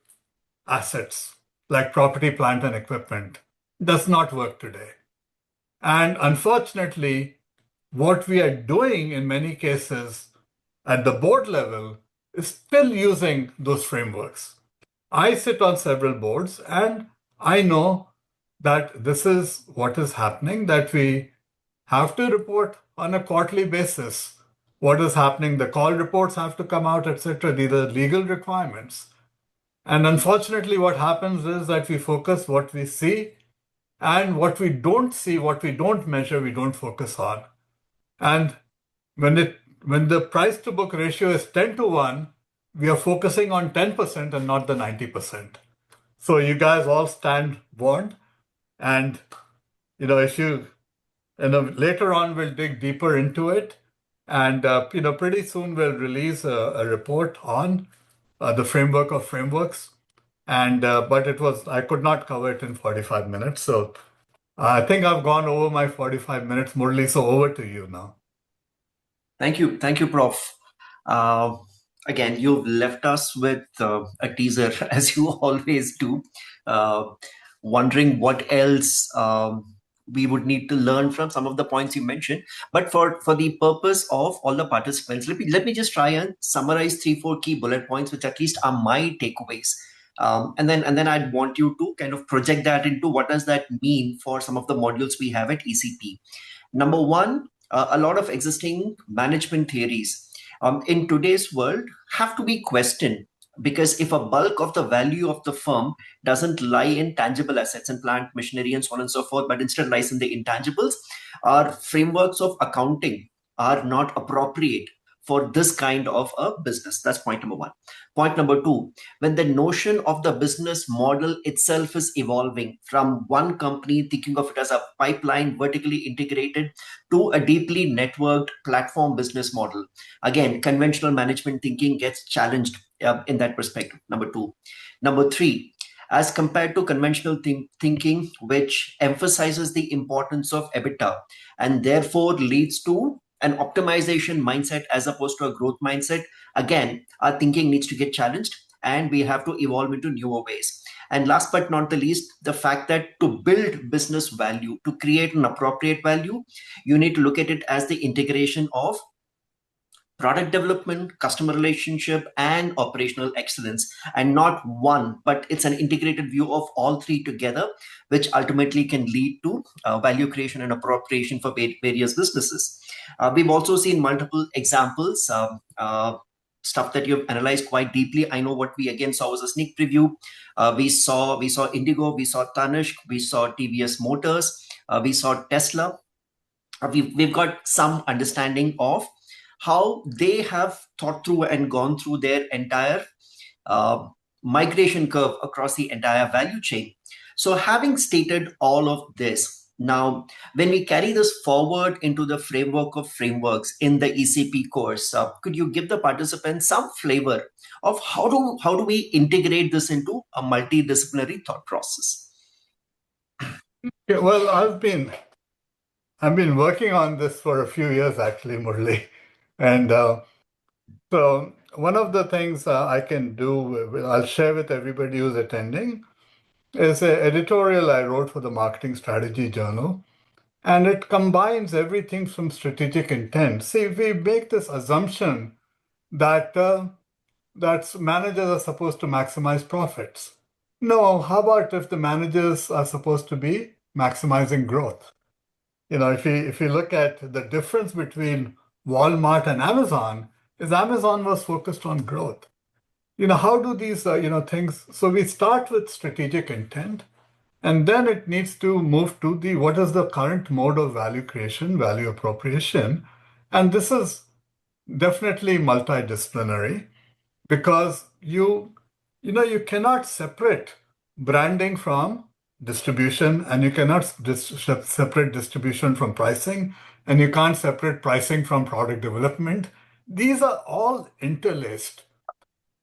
assets like property, plant, and equipment, does not work today. And unfortunately, what we are doing in many cases at the board level is still using those frameworks. I sit on several boards, and I know that this is what is happening, that we have to report on a quarterly basis what is happening. The call reports have to come out, etc. These are legal requirements. And unfortunately, what happens is that we focus what we see, and what we don't see, what we don't measure, we don't focus on. And when the price to book ratio is 10-1, we are focusing on 10% and not the 90%. So you guys all stand warned. And if you later on we'll dig deeper into it, and pretty soon we'll release a report on the framework of frameworks. And but I could not cover it in 45 minutes. So I think I've gone over my 45 minutes, Murli. So over to you now. Thank you, Prof. Again, you've left us with a teaser, as you always do, wondering what else we would need to learn from some of the points you mentioned. But for the purpose of all the participants, let me just try and summarize 3-4 key bullet points, which at least are my takeaways. And then I'd want you to kind of project that into what does that mean for some of the modules we have at ECP. Number one, a lot of existing management theories in today's world have to be questioned, because if a bulk of the value of the firm doesn't lie in tangible assets and plant, machinery, and so on and so forth, but instead lies in the intangibles, our frameworks of accounting are not appropriate for this kind of a business. That's point number one. Point number two, when the notion of the business model itself is evolving from one company thinking of it as a pipeline vertically integrated to a deeply networked platform business model, again, conventional management thinking gets challenged in that perspective. Number two. Number three, as compared to conventional thinking, which emphasizes the importance of EBITDA and therefore leads to an optimization mindset as opposed to a growth mindset, again, our thinking needs to get challenged and we have to evolve into newer ways. And last but not the least, the fact that to build business value, to create an appropriate value, you need to look at it as the integration of product development, customer relationship, and operational excellence, and not one, but it's an integrated view of all three together, which ultimately can lead to value creation and appropriation for various businesses. We've also seen multiple examples. Stuff that you've analyzed quite deeply. I know what we again saw was a sneak preview. We saw Indigo, we saw Tanishq, we saw TVS Motors, we saw Tesla. We've got some understanding of how they have thought through and gone through their entire uh, migration curve across the entire value chain. So, having stated all of this, now when we carry this forward into the framework of frameworks in the ECP course, could you give the participants some flavor of how do we integrate this into a multidisciplinary thought process? Yeah, well, I've been working on this for a few years actually, Murli, and so one of the things I can do, I'll share with everybody who's attending, is an editorial I wrote for the Marketing Strategy Journal, and it combines everything from strategic intent. See, we make this assumption that that managers are supposed to maximize profits. No, how about if the managers are supposed to be maximizing growth? If you look at the difference between Walmart and Amazon, is Amazon was focused on growth. How do these things? So we start with strategic intent, and then it needs to move to the what is the current mode of value creation, value appropriation, and this is definitely multidisciplinary because you cannot separate branding from distribution, and you cannot separate distribution from pricing, and you can't separate pricing from product development. These are all interlaced.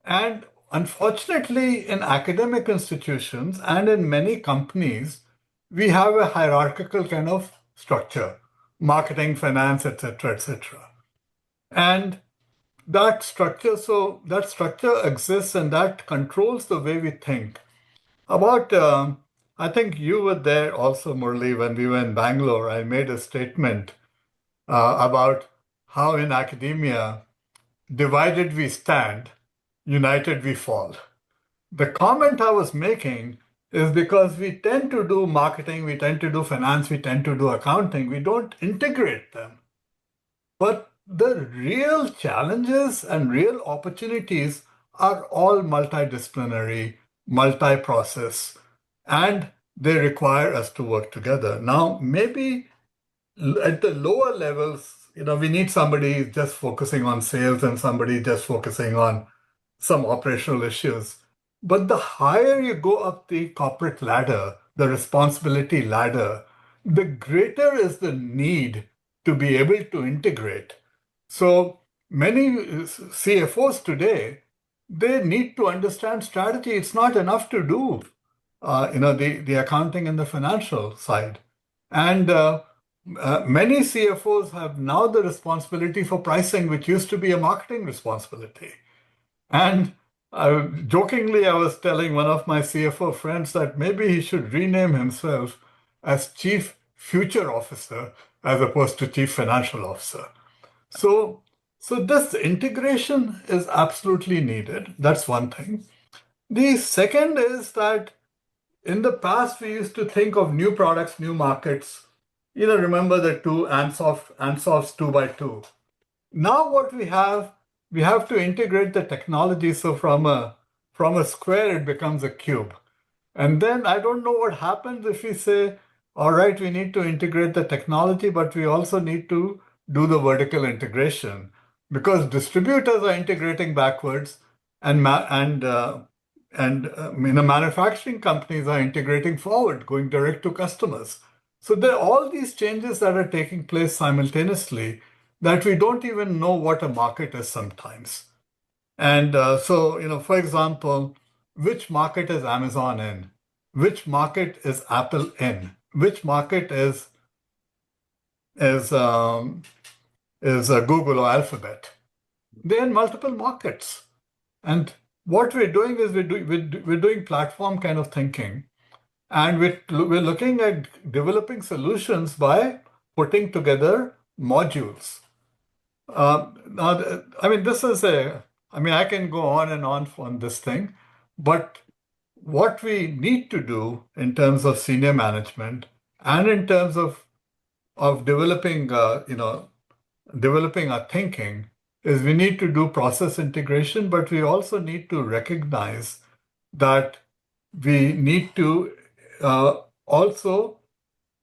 And unfortunately, in academic institutions and in many companies, we have a hierarchical kind of structure, marketing, finance, etc., etc. And that structure exists and that controls the way we think. About, I think you were there also, Murli, when we were in Bangalore. I made a statement about how in academia, divided we stand, united we fall. The comment I was making is because we tend to do marketing, we tend to do finance, we tend to do accounting, we don't integrate them. But the real challenges and real opportunities are all multidisciplinary, multi-process, and they require us to work together. Now, maybe at the lower levels, we need somebody just focusing on sales and somebody just focusing on some operational issues. But the higher you go up the corporate ladder, the responsibility ladder, the greater is the need to be able to integrate. So many CFOs today, they need to understand strategy. It's not enough to do, the accounting and the financial side. And many CFOs have now the responsibility for pricing, which used to be a marketing responsibility. And jokingly, I was telling one of my CFO friends that maybe he should rename himself as Chief Future Officer as opposed to Chief Financial Officer. So this integration is absolutely needed. That's one thing. The second is that in the past, we used to think of new products, new markets. Remember the two Ansof's 2x2. Now what we have to integrate the technology. So from a square, it becomes a cube. And then I don't know what happens if we say, all right, we need to integrate the technology, but we also need to do the vertical integration because distributors are integrating backwards and manufacturing companies are integrating forward, going direct to customers. So there are all these changes that are taking place simultaneously that we don't even know what a market is sometimes. And for example, which market is Amazon in? Which market is Apple in? Which market is Google or Alphabet? They're in multiple markets. And what we're doing is we're doing platform kind of thinking. And we're looking at developing solutions by putting together modules. This is I can go on and on this thing, but what we need to do in terms of senior management and in terms of developing, developing our thinking is we need to do process integration, but we also need to recognize that we need to also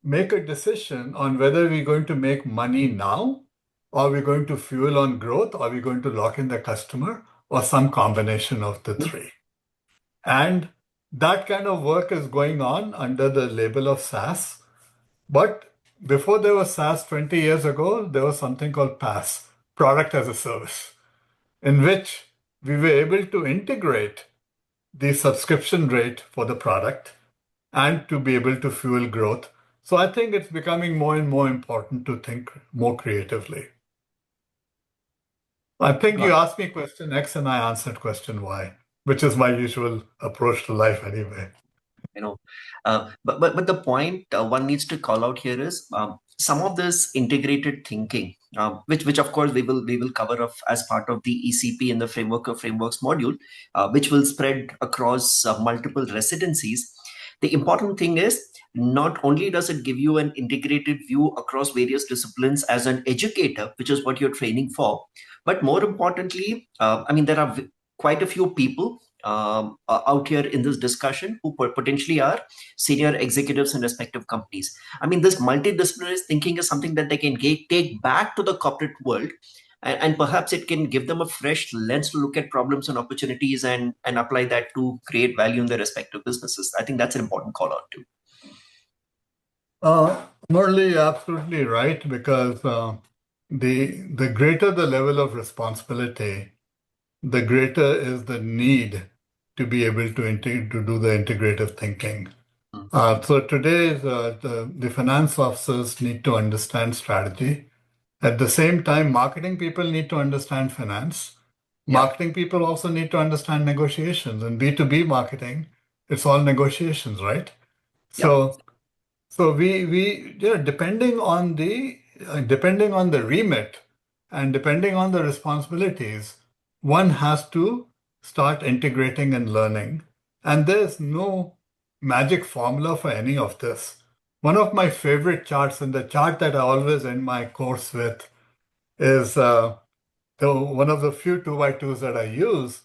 make a decision on whether we're going to make money now, or we're going to fuel on growth, or we're going to lock in the customer, or some combination of the three. And that kind of work is going on under the label of SaaS. But before there was SaaS 20 years ago, there was something called PaaS, Product as a Service, in which we were able to integrate the subscription rate for the product and to be able to fuel growth. So I think it's becoming more and more important to think more creatively. I think you asked me question X and I answered question Y, which is my usual approach to life anyway. But the point one needs to call out here is some of this integrated thinking, which of course we will cover up as part of the ECP in the framework of frameworks module, which will spread across multiple residencies. The important thing is not only does it give you an integrated view across various disciplines as an educator, which is what you're training for, but more importantly, there are quite a few people out here in this discussion who potentially are senior executives in respective companies. This multidisciplinary thinking is something that they can take back to the corporate world, and perhaps it can give them a fresh lens to look at problems and opportunities and apply that to create value in their respective businesses. I think that's an important call out too. Murli, absolutely right, because the greater the level of responsibility, the greater is the need to be able to do the integrative thinking. So today, the finance officers need to understand strategy. At the same time, marketing people need to understand finance. Marketing people also need to understand negotiations. And B2B marketing, it's all negotiations, right? So we depending on the remit and depending on the responsibilities, one has to start integrating and learning. And there's no magic formula for any of this. One of my favorite charts, and the chart that I always end my course with, is one of the few 2x2s that I use,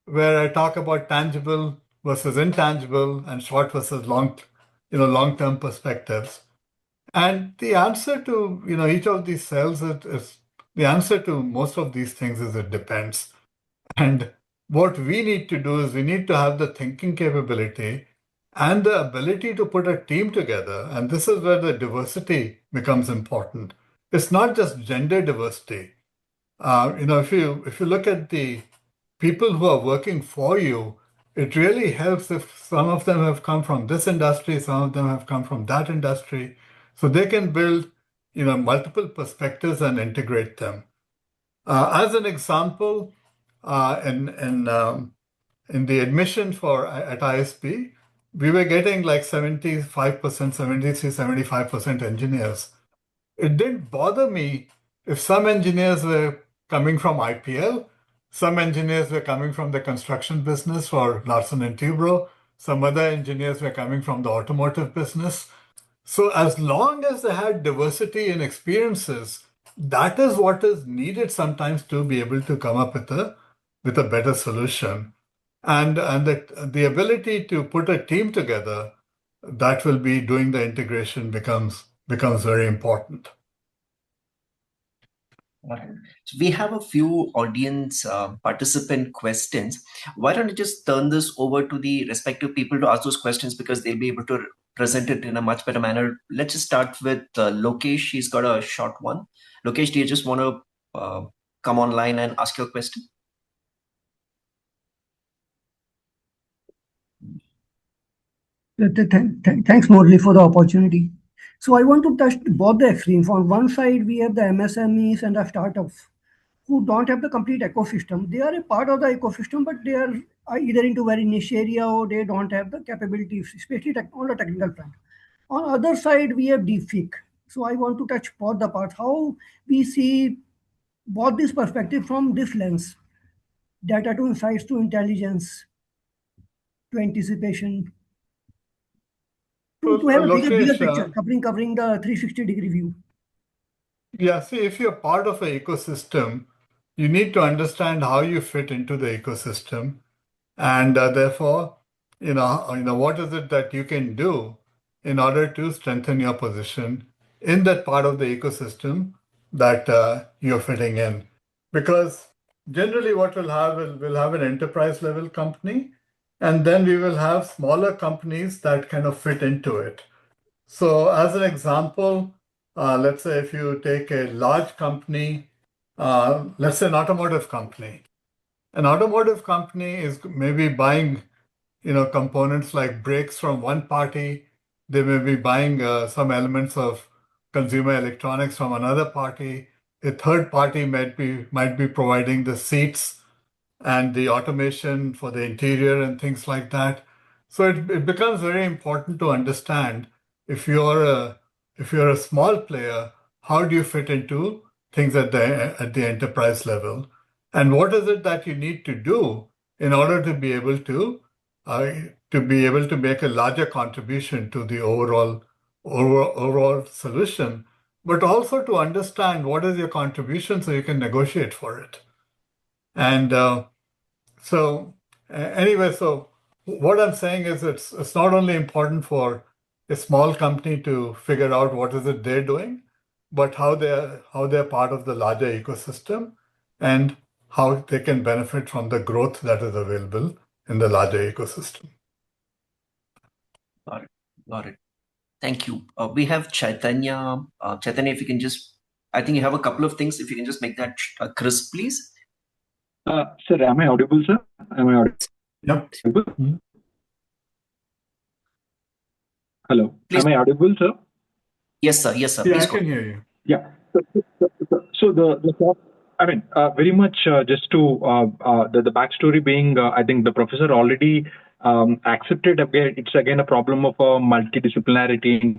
where I talk about tangible versus intangible and short versus long-term perspectives. And the answer to each of these cells is the answer to most of these things is it depends. And what we need to do is we need to have the thinking capability and the ability to put a team together. And this is where the diversity becomes important. It's not just gender diversity. If you look at the people who are working for you, it really helps if some of them have come from this industry, some of them have come from that industry, so they can build multiple perspectives and integrate them. As an example, in the admission at ISP, we were getting like 75%, 73, 75% engineers. It didn't bother me if some engineers were coming from IPL, some engineers were coming from the construction business for Larsen and Toubro, some other engineers were coming from the automotive business. So as long as they had diversity in experiences, that is what is needed sometimes to be able to come up with a better solution. And the ability to put a team together that will be doing the integration becomes very important. So we have a few audience participant questions. Why don't you just turn this over to the respective people to ask those questions, because they'll be able to present it in a much better manner. Let's just start with Lokesh. He's got a short one. Lokesh, do you just want to come online and ask your question? Thanks, Morley, for the opportunity. So I want to touch both the extremes. On one side, we have the MSMEs and the startups who don't have the complete ecosystem. They are a part of the ecosystem, but they are either into very niche area or they don't have the capabilities, especially on the technical front. On other side, we have deepfake. So I want to touch both the parts. How we see both this perspective from this lens, data to insights to intelligence to anticipation, So, to have a bigger Lokesh, picture, covering the 360-degree view. yeah, see, if you're part of an ecosystem, you need to understand how you fit into the ecosystem, and therefore, what is it that you can do in order to strengthen your position in that part of the ecosystem that you're fitting in. Because generally, what we'll have an enterprise level company, and then we will have smaller companies that kind of fit into it. So, as an example, let's say if you take a large company, let's say an automotive company is maybe buying, components like brakes from one party. They may be buying some elements of consumer electronics from another party. A third party might be providing the seats and the automation for the interior and things like that. So it becomes very important to understand if you're a small player, how do you fit into things at the enterprise level, and what is it that you need to do in order uh, to be able to make a larger contribution to the overall solution, but also to understand what is your contribution so you can negotiate for it. And so anyway, so what I'm saying is it's not only important for a small company to figure out what is it they're doing, but how they're part of the larger ecosystem and how they can benefit from the growth that is available in the larger ecosystem. Got it. Got it. Thank you. We have Chaitanya. Chaitanya, if you can just, I think you have a couple of things. If you can just make that crisp, please. Sir, am I audible, sir? Am I audible? Yep. Hello. Please. Am I audible, sir? Yes, sir. Yes, sir. Yeah, Please I go. can hear you. Yeah. So very much just to the backstory being, I think the professor already accepted again. It's again a problem of multidisciplinarity,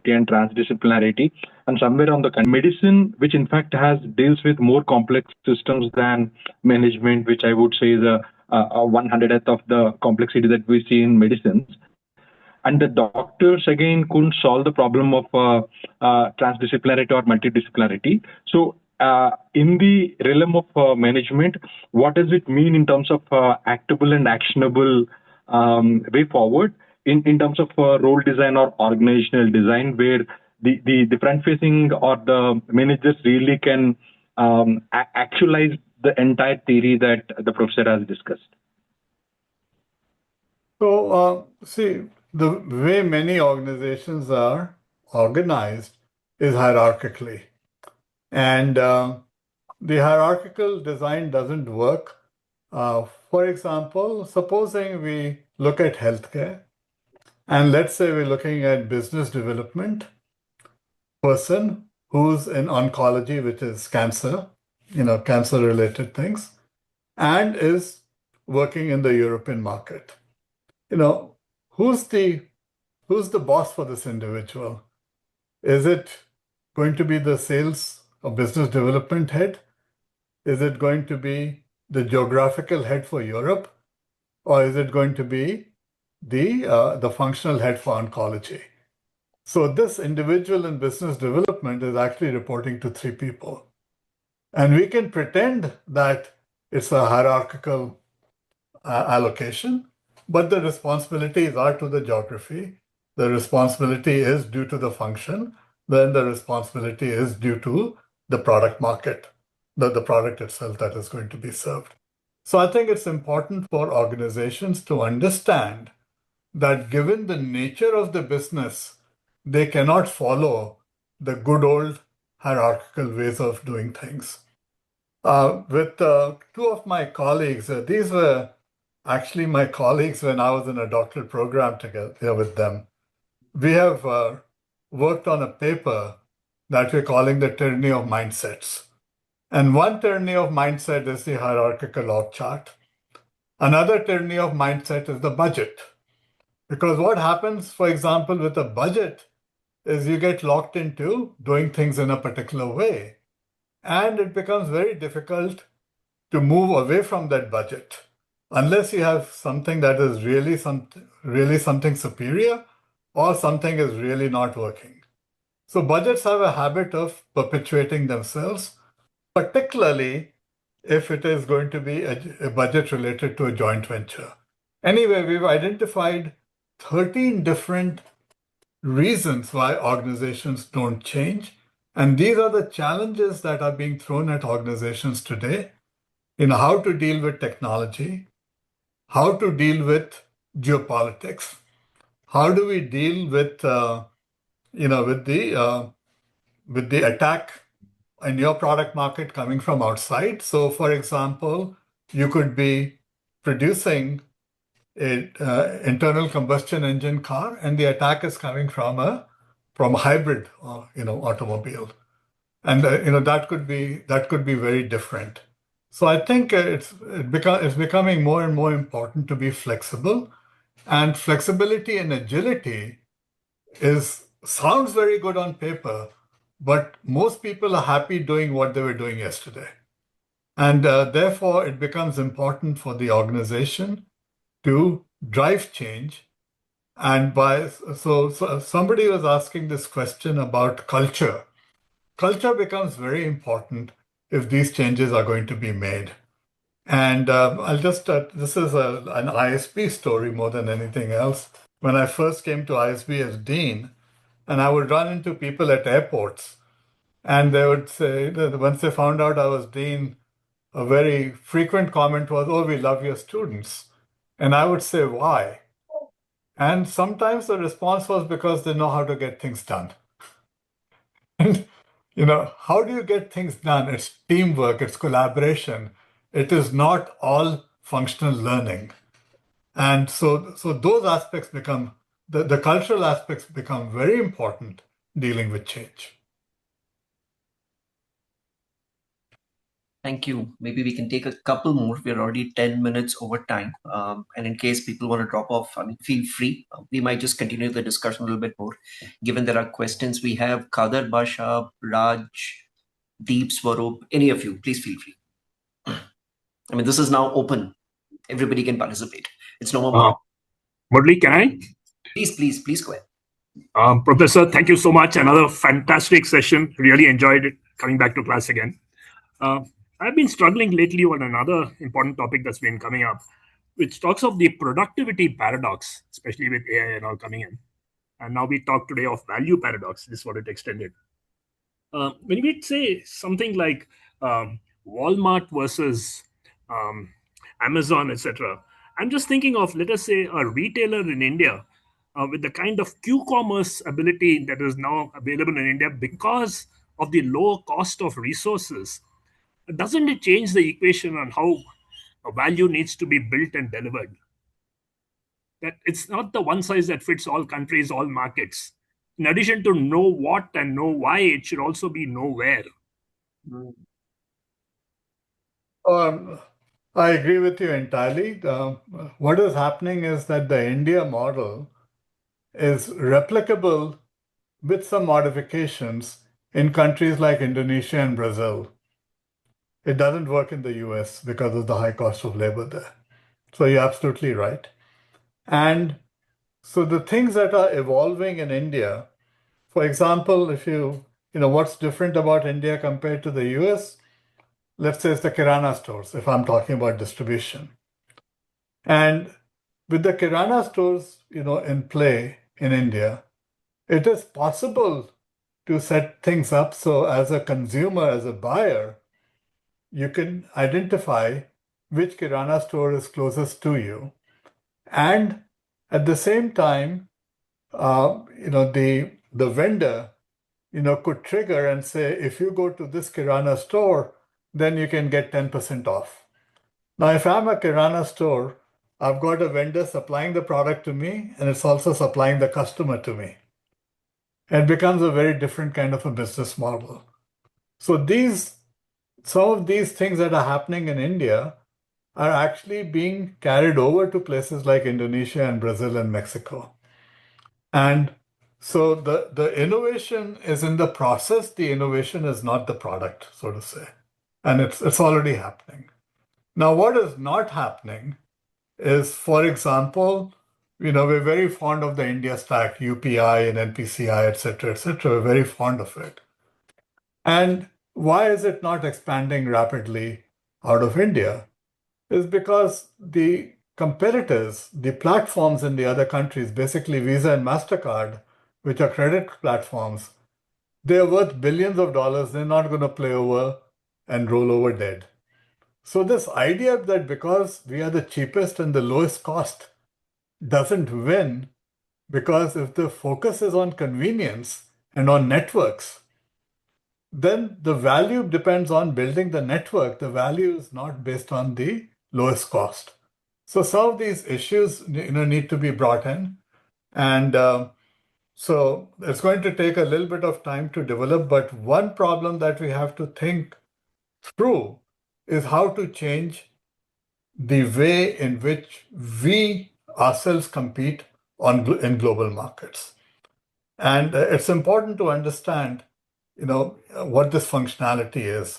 and transdisciplinarity, and somewhere on the medicine, which in fact deals with more complex systems than management, which I would say is a 100th of the complexity that we see in medicines. And the doctors again couldn't solve the problem of transdisciplinarity or multidisciplinarity. So in the realm of management, what does it mean in terms of actable and actionable way forward in terms of role design or organizational design, where the front facing or the managers really can actualize the entire theory that the professor has discussed? So, see, the way many organizations are organized is hierarchically. And the hierarchical design doesn't work. For example, supposing we look at healthcare, and let's say we're looking at business development person who's in oncology, which is cancer, cancer-related things, and is working in the European market. Who's the boss for this individual? Is it going to be the sales or business development head? Is it going to be the geographical head for Europe? Or is it going to be the functional head for oncology? So this individual in business development is actually reporting to three people. And we can pretend that it's a hierarchical allocation, but the responsibilities are to the geography. The responsibility is due to the function. Then the responsibility is due to the product market, the product itself that is going to be served. So I think it's important for organizations to understand that given the nature of the business, they cannot follow the good old hierarchical ways of doing things. With two of my colleagues, these were actually my colleagues when I was in a doctoral program together with them. We have worked on a paper that we're calling the tyranny of mindsets. And one tyranny of mindset is the hierarchical org chart. Another tyranny of mindset is the budget. Because what happens, for example, with a budget is you get locked into doing things in a particular way. And it becomes very difficult to move away from that budget unless you have something that is really something superior or something is really not working. So budgets have a habit of perpetuating themselves, particularly if it is going to be a budget related to a joint venture. Anyway, we've identified 13 different reasons why organizations don't change. And these are the challenges that are being thrown at organizations today in how to deal with technology, how to deal with geopolitics, how do we deal with with the attack in your product market coming from outside. So, for example, you could be producing an internal combustion engine car, and the attack is coming from a hybrid, automobile, and that could be very different. So I think it's becoming more and more important to be flexible, and flexibility and agility sounds very good on paper, but most people are happy doing what they were doing yesterday. And therefore, it becomes important for the organization to drive change. And so somebody was asking this question about culture. Culture becomes very important if these changes are going to be made. And this is an ISB story more than anything else. When I first came to ISB as dean, and I would run into people at airports, and they would say, that once they found out I was dean, a very frequent comment was, "Oh, we love your students." And I would say, "Why?" And sometimes the response was because they know how to get things done. And, how do you get things done? It's teamwork, it's collaboration. It is not all functional learning. And so those aspects become, the cultural aspects become very important dealing with change. Thank you. Maybe we can take a couple more. We're already 10 minutes over time. And in case people want to drop off, feel free. We might just continue the discussion a little bit more. Given there are questions, we have Kadar Basha, Raj, Deep Swarup, any of you, please feel free. This is now open. Everybody can participate. It's no more. Murli, can I? Please go ahead. Professor, thank you so much. Another fantastic session. Really enjoyed it coming back to class again. I've been struggling lately on another important topic that's been coming up, which talks of the productivity paradox, especially with AI and all coming in. And now we talk today of value paradox. This is what it extended. When we say something like Walmart versus Amazon, etc., I'm just thinking of, let us say, a retailer in India with the kind of Q-commerce ability that is now available in India because of the low cost of resources. Doesn't it change the equation on how a value needs to be built and delivered? That it's not the one size that fits all countries, all markets. In addition to know what and know why, it should also be know where. I agree with you entirely. What is happening is that the India model is replicable with some modifications in countries like Indonesia and Brazil. It doesn't work in the US because of the high cost of labor there. So you're absolutely right. And so the things that are evolving in India, for example, if what's different about India compared to the US, let's say it's the Kirana stores, if I'm talking about distribution. And with the Kirana stores, in play in India, it is possible to set things up so as a consumer, as a buyer, you can identify which Kirana store is closest to you. And at the same time, the vendor, could trigger and say, if you go to this Kirana store, then you can get 10% off. Now, if I'm a Kirana store, I've got a vendor supplying the product to me, and it's also supplying the customer to me. It becomes a very different kind of a business model. So some of these things that are happening in India are actually being carried over to places like Indonesia and Brazil and Mexico. And So the innovation is in the process, the innovation is not the product, so to say. And it's already happening. Now, what is not happening is, for example, we're very fond of the India stack, UPI and NPCI, et cetera, et cetera. We're very fond of it. And why is it not expanding rapidly out of India? Is because the competitors, the platforms in the other countries, basically Visa and MasterCard, which are credit platforms, they're worth billions of dollars. They're not going to play over and roll over dead. So this idea that because we are the cheapest and the lowest cost doesn't win, because if the focus is on convenience and on networks, then the value depends on building the network. The value is not based on the lowest cost. So some of these issues need to be brought in. And so it's going to take a little bit of time to develop. But one problem that we have to think through is how to change the way in which we ourselves compete in global markets. And it's important to understand, what this functionality is.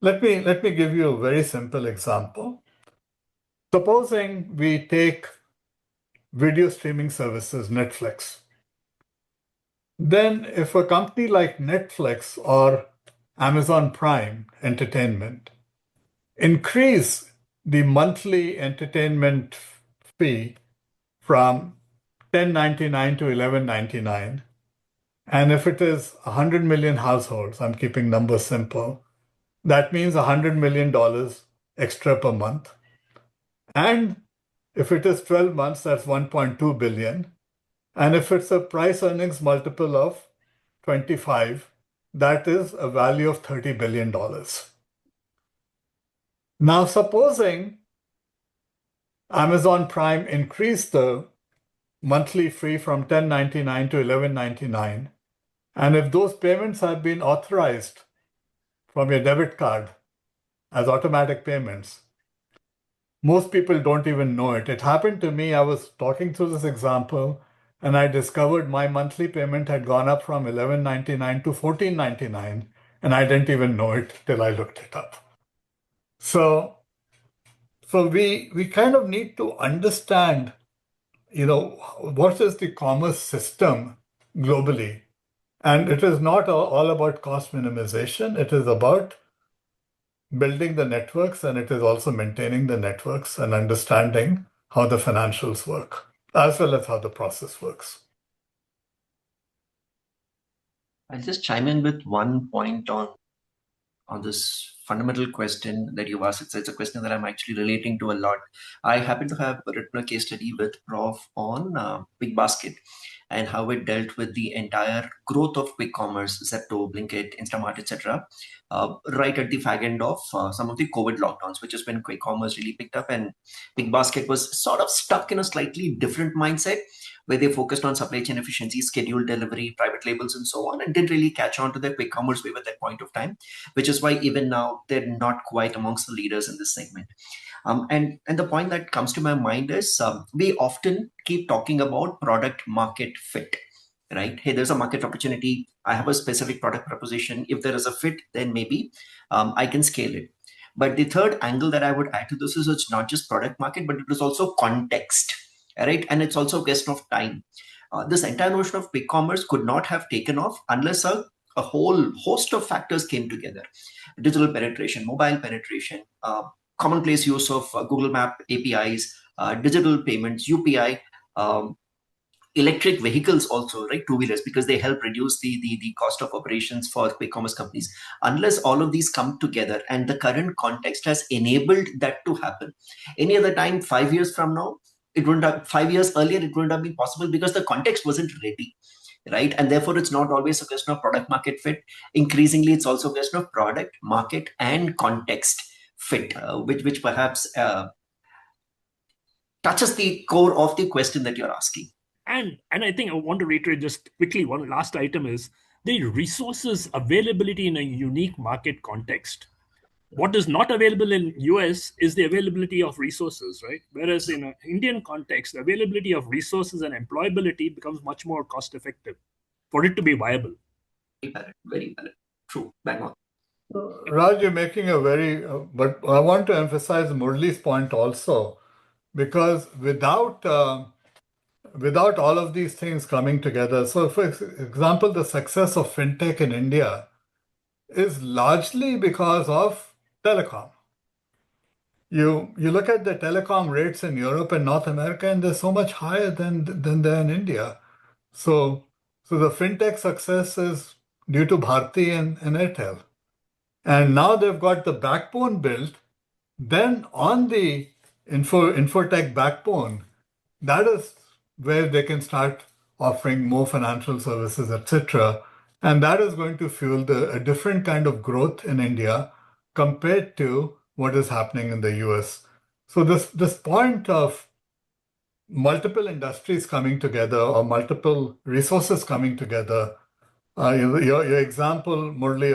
Let me give you a very simple example. Supposing we take video streaming services, Netflix. Then if a company like Netflix or Amazon Prime Entertainment increase the monthly entertainment fee from $10.99 to $11.99, and if it is 100 million households, I'm keeping numbers simple, that means $100 million extra per month. And if it is 12 months, that's 1.2 billion. And if it's a price earnings multiple of 25, that is a value of $30 billion. Now, supposing Amazon Prime increased the monthly fee from $10.99 to $11.99, and if those payments have been authorized from your debit card as automatic payments, most people don't even know it. It happened to me. I was talking through this example, and I discovered my monthly payment had gone up from $11.99 to $14.99, and I didn't even know it till I looked it up. So we kind of need to understand, what is the commerce system globally. And it is not all about cost minimization. It is about building the networks, and it is also maintaining the networks and understanding how the financials work, as well as how the process works. I'll just chime in with one point on this fundamental question that you've asked. It's a question that I'm actually relating to a lot. I happen to have written a case study with Prof on Big Basket and how it dealt with the entire growth of quick commerce, Zepto, Blinkit, Instamart, etc., right at the fag end of some of the COVID lockdowns, which is when quick commerce really picked up, and Big Basket was sort of stuck in a slightly different mindset where they focused on supply chain efficiency, scheduled delivery, private labels, and so on, and didn't really catch on to the quick commerce wave at that point of time, which is why even now they're not quite amongst the leaders in this segment. And the point that comes to my mind is we often keep talking about product market fit, right? Hey, there's a market opportunity. I have a specific product proposition. If there is a fit, then maybe I can scale it. But the third angle that I would add to this is it's not just product market, but it is also context, right? And it's also a question of time. This entire notion of quick commerce could not have taken off unless a whole host of factors came together. Digital penetration, mobile penetration, commonplace use of Google Map APIs, digital payments, UPI, electric vehicles also, right? Two-wheelers, because they help reduce the cost of operations for quick commerce companies. Unless all of these come together, and the current context has enabled that to happen. Any other time, 5 years from now, it wouldn't have, 5 years earlier, it wouldn't have been possible because the context wasn't ready. Right. And therefore, it's not always a question of product market fit. Increasingly, it's also a question of product, market, and context fit, which perhaps touches the core of the question that you're asking. And I think I want to reiterate just quickly, one last item is the resources availability in a unique market context. What is not available in US is the availability of resources, right? Whereas in an Indian context, the availability of resources and employability becomes much more cost effective. for it to be viable. Very valid. True. Bang on. Raj, you're making a very, but I want to emphasize Murli's point also, because without all of these things coming together, so for example, the success of fintech in India is largely because of telecom. You look at the telecom rates in Europe and North America, and they're so much higher than they're in India. So the fintech success is due to Bharti and Airtel. And now they've got the backbone built. Then on the infotech backbone, that is where they can start offering more financial services, etc. And that is going to fuel a different kind of growth in India compared to what is happening in the US. So this point of multiple industries coming together or multiple resources coming together, your example, Murli,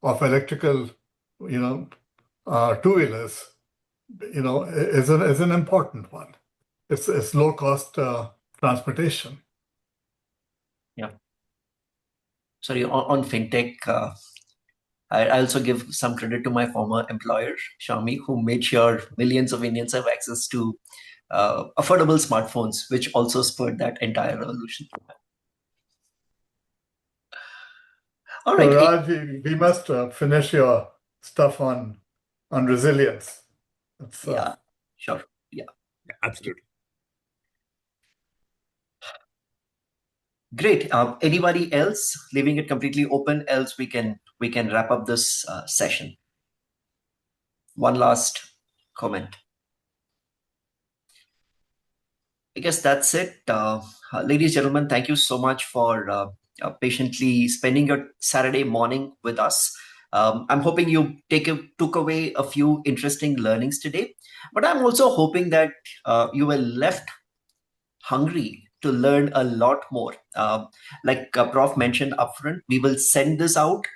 of electrical, two-wheelers, is an important one. It's low cost transportation. Yeah. Sorry, on fintech, I also give some credit to my former employer, Xiaomi, who made sure millions of Indians have access to affordable smartphones, which also spurred that entire revolution. All right. So Raj, we must finish your stuff on resilience. Yeah, sure. Yeah, absolutely. Great. Anybody else? Leaving it completely open. Else we can wrap up this session. One last comment. I guess that's it. Ladies and gentlemen, thank you so much for patiently spending your Saturday morning with us. I'm hoping you took away a few interesting learnings today, but I'm also hoping that you were left hungry to learn a lot more. Like Prof mentioned upfront, we will send this out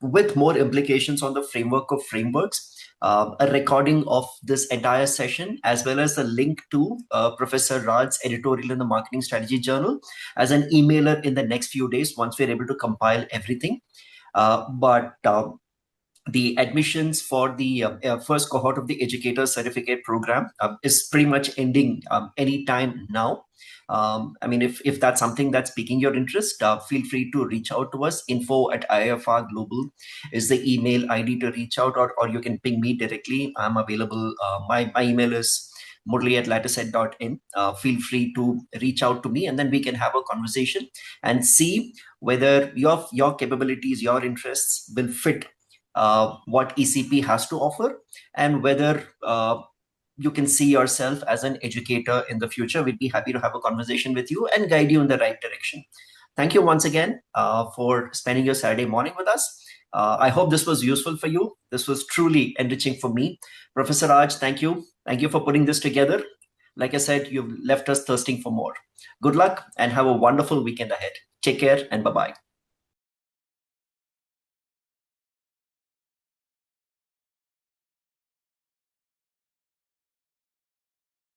with more implications on the framework of frameworks, a recording of this entire session, as well as a link to Professor Raj's editorial in the Marketing Strategy Journal as an emailer in the next few days once we're able to compile everything. But the admissions for the first cohort of the Educator Certificate Program is pretty much ending anytime now. I mean, if that's something that's piquing your interest, feel free to reach out to us. info@IIFR Global is the email ID to reach out, or you can ping me directly. I'm available. My email is murli@latticehead.in. Feel free to reach out to me, and then we can have a conversation and see whether your capabilities, your interests will fit what ECP has to offer, and whether you can see yourself as an educator in the future. We'd be happy to have a conversation with you and guide you in the right direction. Thank you once again for spending your Saturday morning with us. I hope this was useful for you. This was truly enriching for me. Professor Raj, thank you. Thank you for putting this together. Like I said, you've left us thirsting for more. Good luck and have a wonderful weekend ahead. Take care and bye-bye.